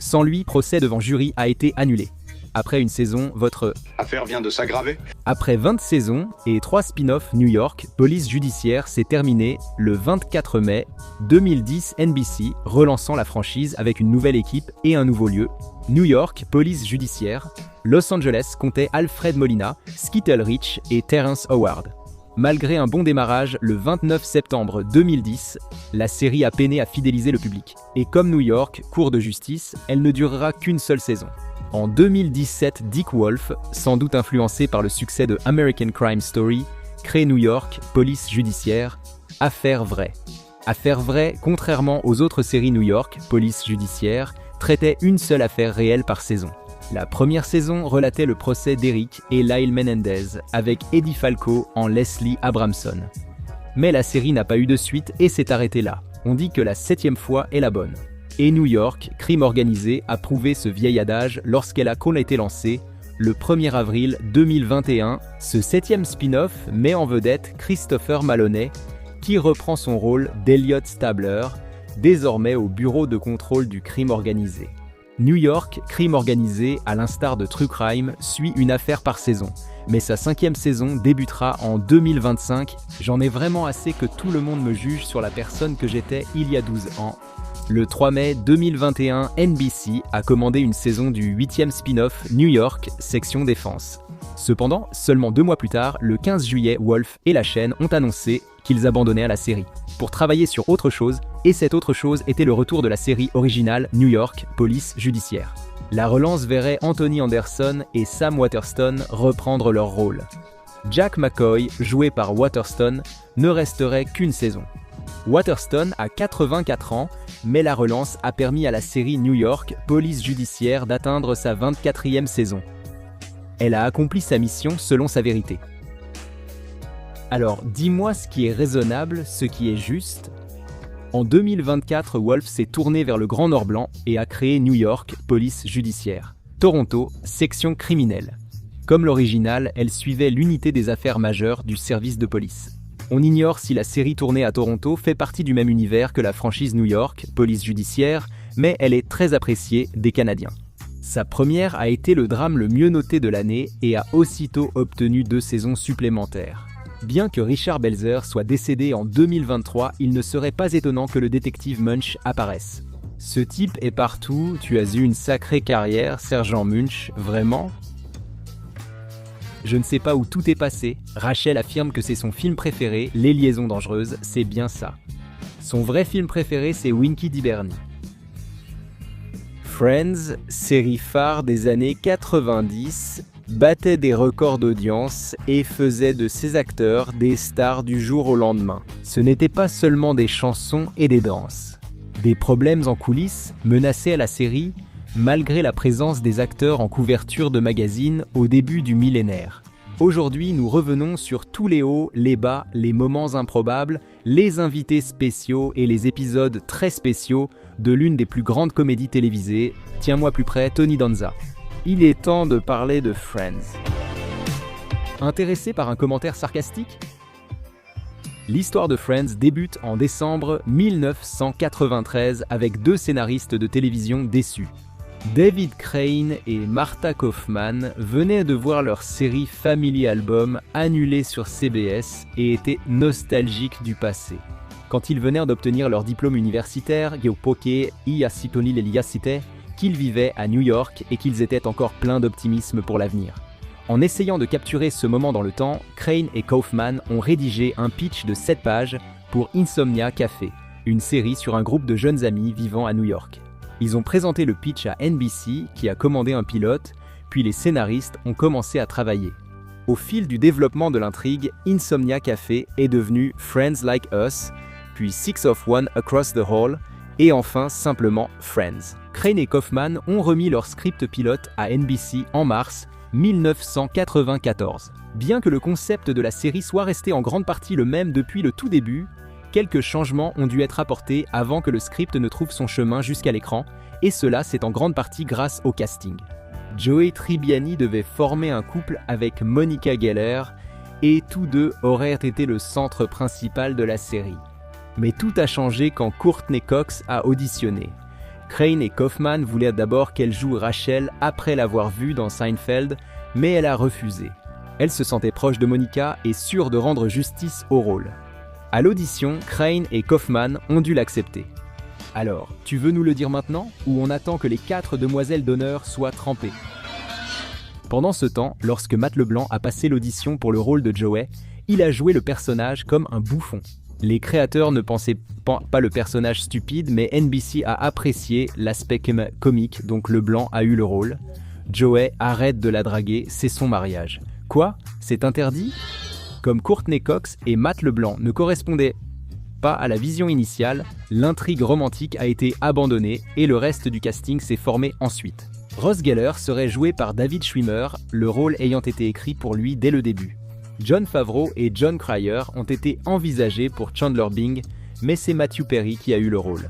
C: Sans lui, Procès devant jury a été annulé. Après une saison, votre
Q: affaire vient de s'aggraver.
C: Après 20 saisons et 3 spin-offs New York, Police Judiciaire s'est terminé le 24 mai 2010 NBC, relançant la franchise avec une nouvelle équipe et un nouveau lieu. New York, Police Judiciaire. Los Angeles comptait Alfred Molina, Skittle Rich et Terrence Howard. Malgré un bon démarrage le 29 septembre 2010, la série a peiné à fidéliser le public. Et comme New York, cour de justice, elle ne durera qu'une seule saison. En 2017, Dick Wolf, sans doute influencé par le succès de American Crime Story, crée New York, police judiciaire, Affaire vraie. Affaire vraie, contrairement aux autres séries New York, police judiciaire, traitait une seule affaire réelle par saison. La première saison relatait le procès d'Eric et Lyle Menendez, avec Eddie Falco en Leslie Abramson. Mais la série n'a pas eu de suite et s'est arrêtée là. On dit que la 7e fois est la bonne. Et New York, crime organisé, a prouvé ce vieil adage lorsqu'elle a été lancée, le 1er avril 2021. Ce 7e spin-off met en vedette Christopher Maloney, qui reprend son rôle d'Elliot Stabler, désormais au bureau de contrôle du crime organisé. New York, crime organisé, à l'instar de True Crime, suit une affaire par saison. Mais sa 5e saison débutera en 2025. J'en ai vraiment assez que tout le monde me juge sur la personne que j'étais il y a 12 ans. Le 3 mai 2021, NBC a commandé une saison du 8e spin-off New York, section défense. Cependant, seulement 2 mois plus tard, le 15 juillet, Wolf et la chaîne ont annoncé qu'ils abandonnaient la série pour travailler sur autre chose, et cette autre chose était le retour de la série originale New York, police judiciaire. La relance verrait Anthony Anderson et Sam Waterston reprendre leur rôle. Jack McCoy, joué par Waterston, ne resterait qu'une saison. Waterston a 84 ans, mais la relance a permis à la série New York, police judiciaire d'atteindre sa 24e saison. Elle a accompli sa mission selon sa vérité. Alors, dis-moi ce qui est raisonnable, ce qui est juste. En 2024, Wolf s'est tourné vers le Grand Nord Blanc et a créé New York, police judiciaire. Toronto, section criminelle. Comme l'original, elle suivait l'unité des affaires majeures du service de police. On ignore si la série tournée à Toronto fait partie du même univers que la franchise New York, police judiciaire, mais elle est très appréciée des Canadiens. Sa première a été le drame le mieux noté de l'année et a aussitôt obtenu 2 saisons supplémentaires. Bien que Richard Belzer soit décédé en 2023, il ne serait pas étonnant que le détective Munch apparaisse. Ce type est partout, tu as eu une sacrée carrière, sergent Munch, vraiment ? Je ne sais pas où tout est passé. Rachel affirme que c'est son film préféré, Les Liaisons Dangereuses, c'est bien ça. Son vrai film préféré, c'est Winky d'Hibernie. Friends, série phare des années 90, battait des records d'audience et faisait de ses acteurs des stars du jour au lendemain. Ce n'était pas seulement des chansons et des danses. Des problèmes en coulisses menaçaient la série, malgré la présence des acteurs en couverture de magazines au début du millénaire. Aujourd'hui, nous revenons sur tous les hauts, les bas, les moments improbables, les invités spéciaux et les épisodes très spéciaux de l'une des plus grandes comédies télévisées. Tiens-moi plus près, Tony Danza. Il est temps de parler de Friends. Intéressé par un commentaire sarcastique ? L'histoire de Friends débute en décembre 1993 avec 2 scénaristes de télévision déçus. David Crane et Martha Kaufman venaient de voir leur série Family Album annulée sur CBS et étaient nostalgiques du passé. Quand ils venaient d'obtenir leur diplôme universitaire, qu'ils vivaient à New York et qu'ils étaient encore pleins d'optimisme pour l'avenir. En essayant de capturer ce moment dans le temps, Crane et Kaufman ont rédigé un pitch de 7 pages pour Insomnia Café, une série sur un groupe de jeunes amis vivant à New York. Ils ont présenté le pitch à NBC, qui a commandé un pilote, puis les scénaristes ont commencé à travailler. Au fil du développement de l'intrigue, Insomnia Café est devenu Friends Like Us, puis 6 of One Across the Hall, et enfin simplement Friends. Crane et Kaufman ont remis leur script pilote à NBC en mars 1994. Bien que le concept de la série soit resté en grande partie le même depuis le tout début, quelques changements ont dû être apportés avant que le script ne trouve son chemin jusqu'à l'écran, et cela c'est en grande partie grâce au casting. Joey Tribbiani devait former un couple avec Monica Geller, et tous deux auraient été le centre principal de la série. Mais tout a changé quand Courtney Cox a auditionné. Crane et Kaufman voulaient d'abord qu'elle joue Rachel après l'avoir vue dans Seinfeld, mais elle a refusé. Elle se sentait proche de Monica et sûre de rendre justice au rôle. À l'audition, Crane et Kaufman ont dû l'accepter. Alors, tu veux nous le dire maintenant, ou on attend que les 4 demoiselles d'honneur soient trempées ? Pendant ce temps, lorsque Matt LeBlanc a passé l'audition pour le rôle de Joey, il a joué le personnage comme un bouffon. Les créateurs ne pensaient pas le personnage stupide, mais NBC a apprécié l'aspect comique, donc LeBlanc a eu le rôle. Joey, arrête de la draguer, c'est son mariage. Quoi ? C'est interdit ? Comme Courtney Cox et Matt LeBlanc ne correspondaient pas à la vision initiale, l'intrigue romantique a été abandonnée et le reste du casting s'est formé ensuite. Ross Geller serait joué par David Schwimmer, le rôle ayant été écrit pour lui dès le début. Jon Favreau et Jon Cryer ont été envisagés pour Chandler Bing, mais c'est Matthew Perry qui a eu le rôle.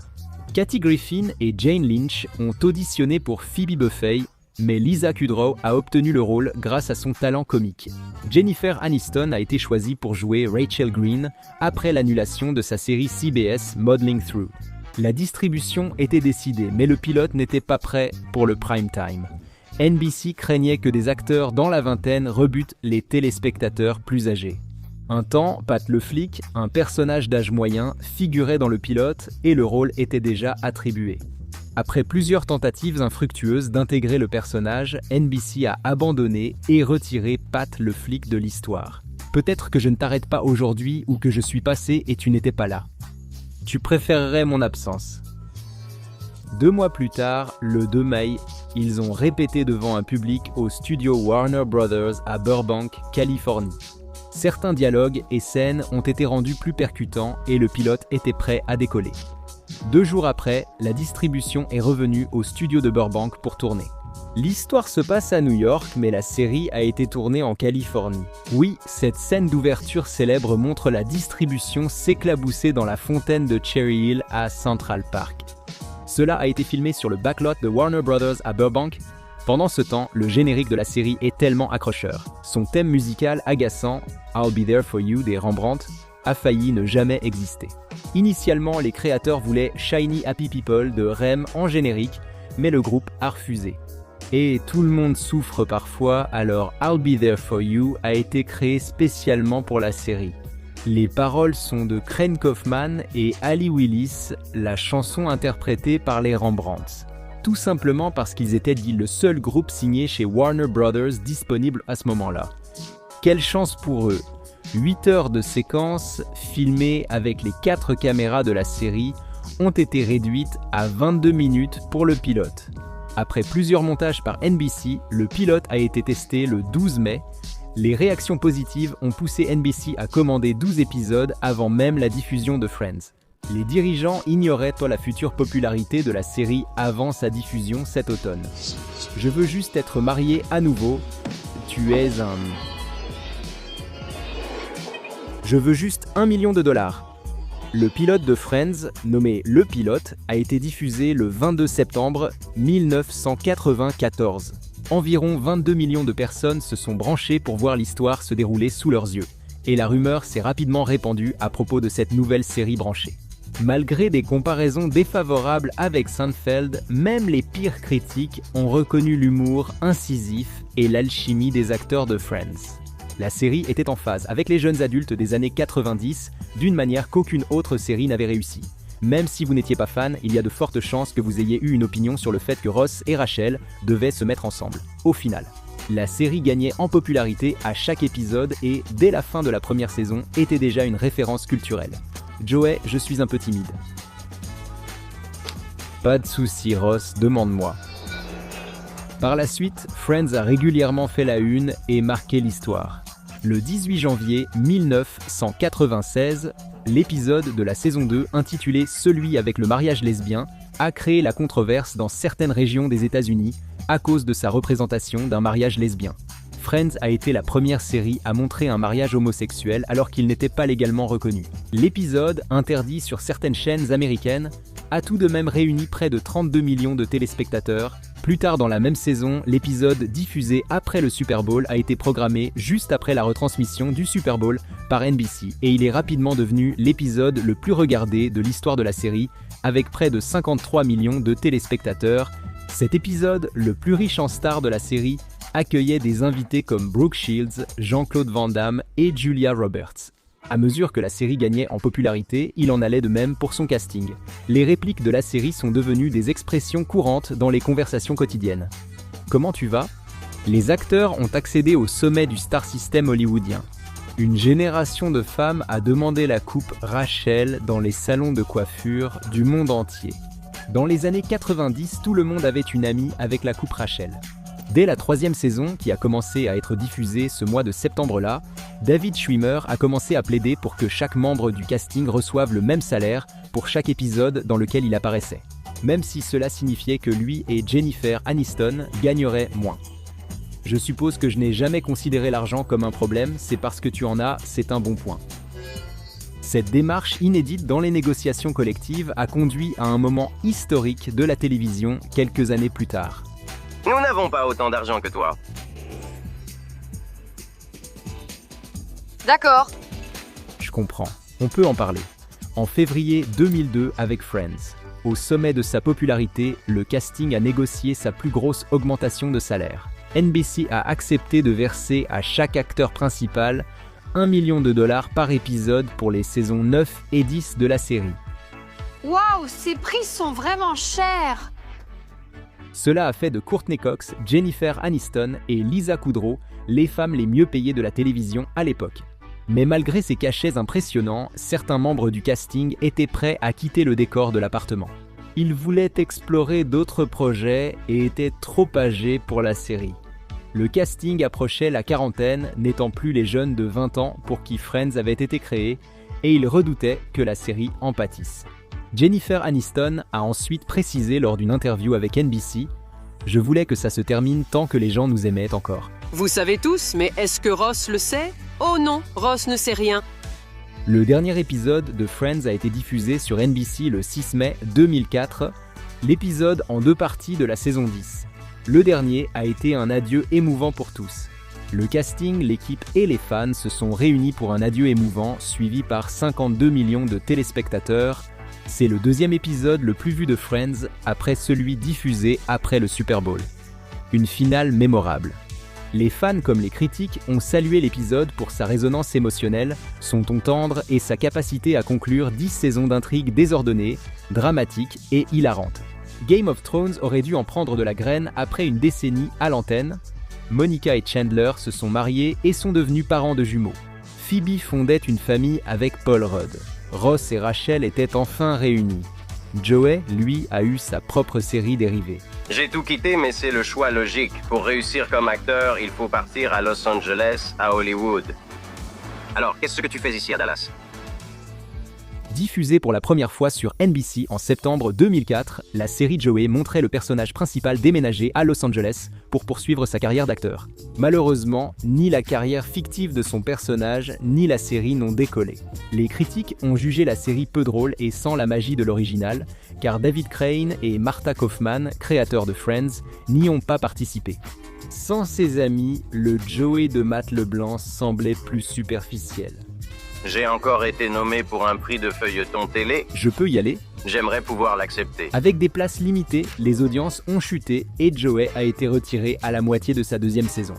C: Kathy Griffin et Jane Lynch ont auditionné pour Phoebe Buffay, mais Lisa Kudrow a obtenu le rôle grâce à son talent comique. Jennifer Aniston a été choisie pour jouer Rachel Green après l'annulation de sa série CBS Modeling Through. La distribution était décidée, mais le pilote n'était pas prêt pour le prime time. NBC craignait que des acteurs dans la vingtaine rebutent les téléspectateurs plus âgés. Un temps, Pat le flic, un personnage d'âge moyen, figurait dans le pilote et le rôle était déjà attribué. Après plusieurs tentatives infructueuses d'intégrer le personnage, NBC a abandonné et retiré Pat le flic de l'histoire. Peut-être que je ne t'arrête pas aujourd'hui ou que je suis passé et tu n'étais pas là. Tu préférerais mon absence. 2 mois plus tard, le 2 mai, ils ont répété devant un public au studio Warner Brothers à Burbank, Californie. Certains dialogues et scènes ont été rendus plus percutants et le pilote était prêt à décoller. 2 jours après, la distribution est revenue au studio de Burbank pour tourner. L'histoire se passe à New York, mais la série a été tournée en Californie. Oui, cette scène d'ouverture célèbre montre la distribution s'éclabousser dans la fontaine de Cherry Hill à Central Park. Cela a été filmé sur le backlot de Warner Brothers à Burbank. Pendant ce temps, le générique de la série est tellement accrocheur. Son thème musical agaçant, I'll Be There For You des Rembrandt, a failli ne jamais exister. Initialement, les créateurs voulaient Shiny Happy People de Rem en générique, mais le groupe a refusé. Et tout le monde souffre parfois, alors I'll Be There For You a été créé spécialement pour la série. Les paroles sont de Crane Kaufman et Ali Willis, la chanson interprétée par les Rembrandts. Tout simplement parce qu'ils étaient le seul groupe signé chez Warner Brothers disponible à ce moment-là. Quelle chance pour eux! 8 heures de séquences filmées avec les 4 caméras de la série ont été réduites à 22 minutes pour le pilote. Après plusieurs montages par NBC, le pilote a été testé le 12 mai. Les réactions positives ont poussé NBC à commander 12 épisodes avant même la diffusion de Friends. Les dirigeants ignoraient la future popularité de la série avant sa diffusion cet automne. Je veux juste être marié à nouveau. Tu es un... Je veux juste $1 million. Le pilote de Friends, nommé Le Pilote, a été diffusé le 22 septembre 1994. Environ 22 millions de personnes se sont branchées pour voir l'histoire se dérouler sous leurs yeux. Et la rumeur s'est rapidement répandue à propos de cette nouvelle série branchée. Malgré des comparaisons défavorables avec Seinfeld, même les pires critiques ont reconnu l'humour incisif et l'alchimie des acteurs de Friends. La série était en phase avec les jeunes adultes des années 90 d'une manière qu'aucune autre série n'avait réussi. Même si vous n'étiez pas fan, il y a de fortes chances que vous ayez eu une opinion sur le fait que Ross et Rachel devaient se mettre ensemble. Au final, la série gagnait en popularité à chaque épisode et, dès la fin de la première saison, était déjà une référence culturelle. Joey, je suis un peu timide. Pas de soucis, Ross, demande-moi. Par la suite, Friends a régulièrement fait la une et marqué l'histoire. Le 18 janvier 1996, l'épisode de la saison 2 intitulé « Celui avec le mariage lesbien » a créé la controverse dans certaines régions des États-Unis à cause de sa représentation d'un mariage lesbien. Friends a été la première série à montrer un mariage homosexuel alors qu'il n'était pas légalement reconnu. L'épisode, interdit sur certaines chaînes américaines, a tout de même réuni près de 32 millions de téléspectateurs. Plus tard dans la même saison, l'épisode diffusé après le Super Bowl a été programmé juste après la retransmission du Super Bowl par NBC et il est rapidement devenu l'épisode le plus regardé de l'histoire de la série avec près de 53 millions de téléspectateurs. Cet épisode, le plus riche en stars de la série, accueillait des invités comme Brooke Shields, Jean-Claude Van Damme et Julia Roberts. À mesure que la série gagnait en popularité, il en allait de même pour son casting. Les répliques de la série sont devenues des expressions courantes dans les conversations quotidiennes. Comment tu vas ? Les acteurs ont accédé au sommet du star system hollywoodien. Une génération de femmes a demandé la coupe Rachel dans les salons de coiffure du monde entier. Dans les années 90, tout le monde avait une amie avec la coupe Rachel. Dès la 3e saison, qui a commencé à être diffusée ce mois de septembre-là, David Schwimmer a commencé à plaider pour que chaque membre du casting reçoive le même salaire pour chaque épisode dans lequel il apparaissait, même si cela signifiait que lui et Jennifer Aniston gagneraient moins. Je suppose que je n'ai jamais considéré l'argent comme un problème, c'est parce que tu en as, c'est un bon point. Cette démarche inédite dans les négociations collectives a conduit à un moment historique de la télévision quelques années plus tard.
G: Nous n'avons pas autant d'argent que toi.
D: D'accord.
C: Je comprends. On peut en parler. En février 2002 avec Friends, au sommet de sa popularité, le casting a négocié sa plus grosse augmentation de salaire. NBC a accepté de verser à chaque acteur principal $1 million par épisode pour les saisons 9 et 10 de la série.
K: Waouh, ces prix sont vraiment chers!
C: Cela a fait de Courtney Cox, Jennifer Aniston et Lisa Kudrow les femmes les mieux payées de la télévision à l'époque. Mais malgré ces cachets impressionnants, certains membres du casting étaient prêts à quitter le décor de l'appartement. Ils voulaient explorer d'autres projets et étaient trop âgés pour la série. Le casting approchait la quarantaine, n'étant plus les jeunes de 20 ans pour qui Friends avait été créé, et ils redoutaient que la série en pâtisse. Jennifer Aniston a ensuite précisé lors d'une interview avec NBC « Je voulais que ça se termine tant que les gens nous aimaient encore. »
H: Vous savez tous, mais est-ce que Ross le sait? Oh non, Ross ne sait rien.
C: Le dernier épisode de Friends a été diffusé sur NBC le 6 mai 2004, l'épisode en 2 parties de la saison 10. Le dernier a été un adieu émouvant pour tous. Le casting, l'équipe et les fans se sont réunis pour un adieu émouvant, suivi par 52 millions de téléspectateurs. C'est le 2e épisode le plus vu de Friends, après celui diffusé après le Super Bowl. Une finale mémorable. Les fans comme les critiques ont salué l'épisode pour sa résonance émotionnelle, son ton tendre et sa capacité à conclure 10 saisons d'intrigues désordonnées, dramatiques et hilarantes. Game of Thrones aurait dû en prendre de la graine après une décennie à l'antenne. Monica et Chandler se sont mariés et sont devenus parents de jumeaux. Phoebe fondait une famille avec Paul Rudd. Ross et Rachel étaient enfin réunis. Joey, lui, a eu sa propre série dérivée.
G: J'ai tout quitté, mais c'est le choix logique. Pour réussir comme acteur, il faut partir à Los Angeles, à Hollywood. Alors, qu'est-ce que tu fais ici à Dallas?
C: Diffusée pour la première fois sur NBC en septembre 2004, la série Joey montrait le personnage principal déménager à Los Angeles pour poursuivre sa carrière d'acteur. Malheureusement, ni la carrière fictive de son personnage, ni la série n'ont décollé. Les critiques ont jugé la série peu drôle et sans la magie de l'original, car David Crane et Martha Kaufman, créateurs de Friends, n'y ont pas participé. Sans ses amis, le Joey de Matt LeBlanc semblait plus superficiel.
G: J'ai encore été nommé pour un prix de feuilleton télé.
C: Je peux y aller?
G: J'aimerais pouvoir l'accepter.
C: Avec des places limitées, les audiences ont chuté et Joey a été retiré à la moitié de sa 2e saison.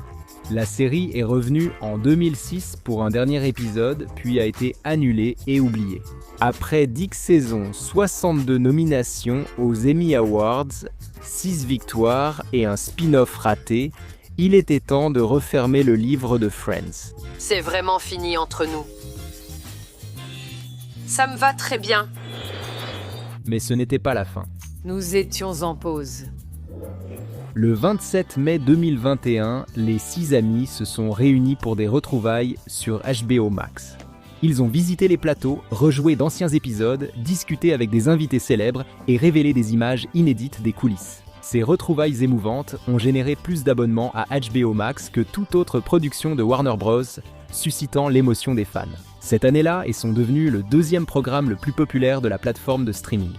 C: La série est revenue en 2006 pour un dernier épisode, puis a été annulée et oubliée. Après 10 saisons, 62 nominations aux Emmy Awards, 6 victoires et un spin-off raté, il était temps de refermer le livre de Friends.
H: C'est vraiment fini entre nous. Ça me va très bien.
C: Mais ce n'était pas la fin.
R: Nous étions en pause.
C: Le 27 mai 2021, les 6 amis se sont réunis pour des retrouvailles sur HBO Max. Ils ont visité les plateaux, rejoué d'anciens épisodes, discuté avec des invités célèbres et révélé des images inédites des coulisses. Ces retrouvailles émouvantes ont généré plus d'abonnements à HBO Max que toute autre production de Warner Bros, suscitant l'émotion des fans. Cette année-là, ils sont devenus le 2e programme le plus populaire de la plateforme de streaming.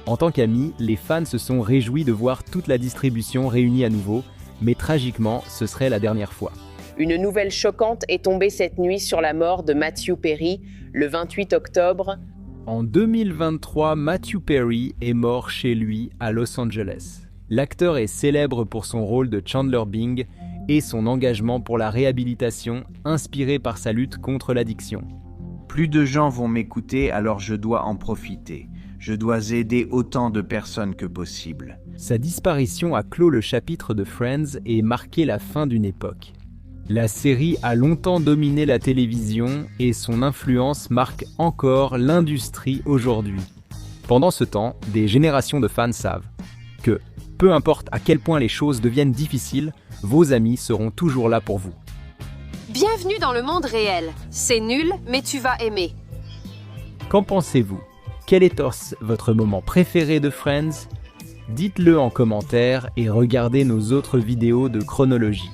C: En tant qu'amis, les fans se sont réjouis de voir toute la distribution réunie à nouveau, mais tragiquement, ce serait la dernière fois.
R: Une nouvelle choquante est tombée cette nuit sur la mort de Matthew Perry, le 28 octobre.
C: En 2023, Matthew Perry est mort chez lui à Los Angeles. L'acteur est célèbre pour son rôle de Chandler Bing et son engagement pour la réhabilitation, inspiré par sa lutte contre l'addiction.
I: Plus de gens vont m'écouter, alors je dois en profiter. Je dois aider autant de personnes que possible.
C: Sa disparition a clos le chapitre de Friends et marqué la fin d'une époque. La série a longtemps dominé la télévision et son influence marque encore l'industrie aujourd'hui. Pendant ce temps, des générations de fans savent que peu importe à quel point les choses deviennent difficiles, vos amis seront toujours là pour vous.
H: Bienvenue dans le monde réel. C'est nul, mais tu vas aimer.
C: Qu'en pensez-vous? Quel est votre moment préféré de Friends? Dites-le en commentaire et regardez nos autres vidéos de chronologie.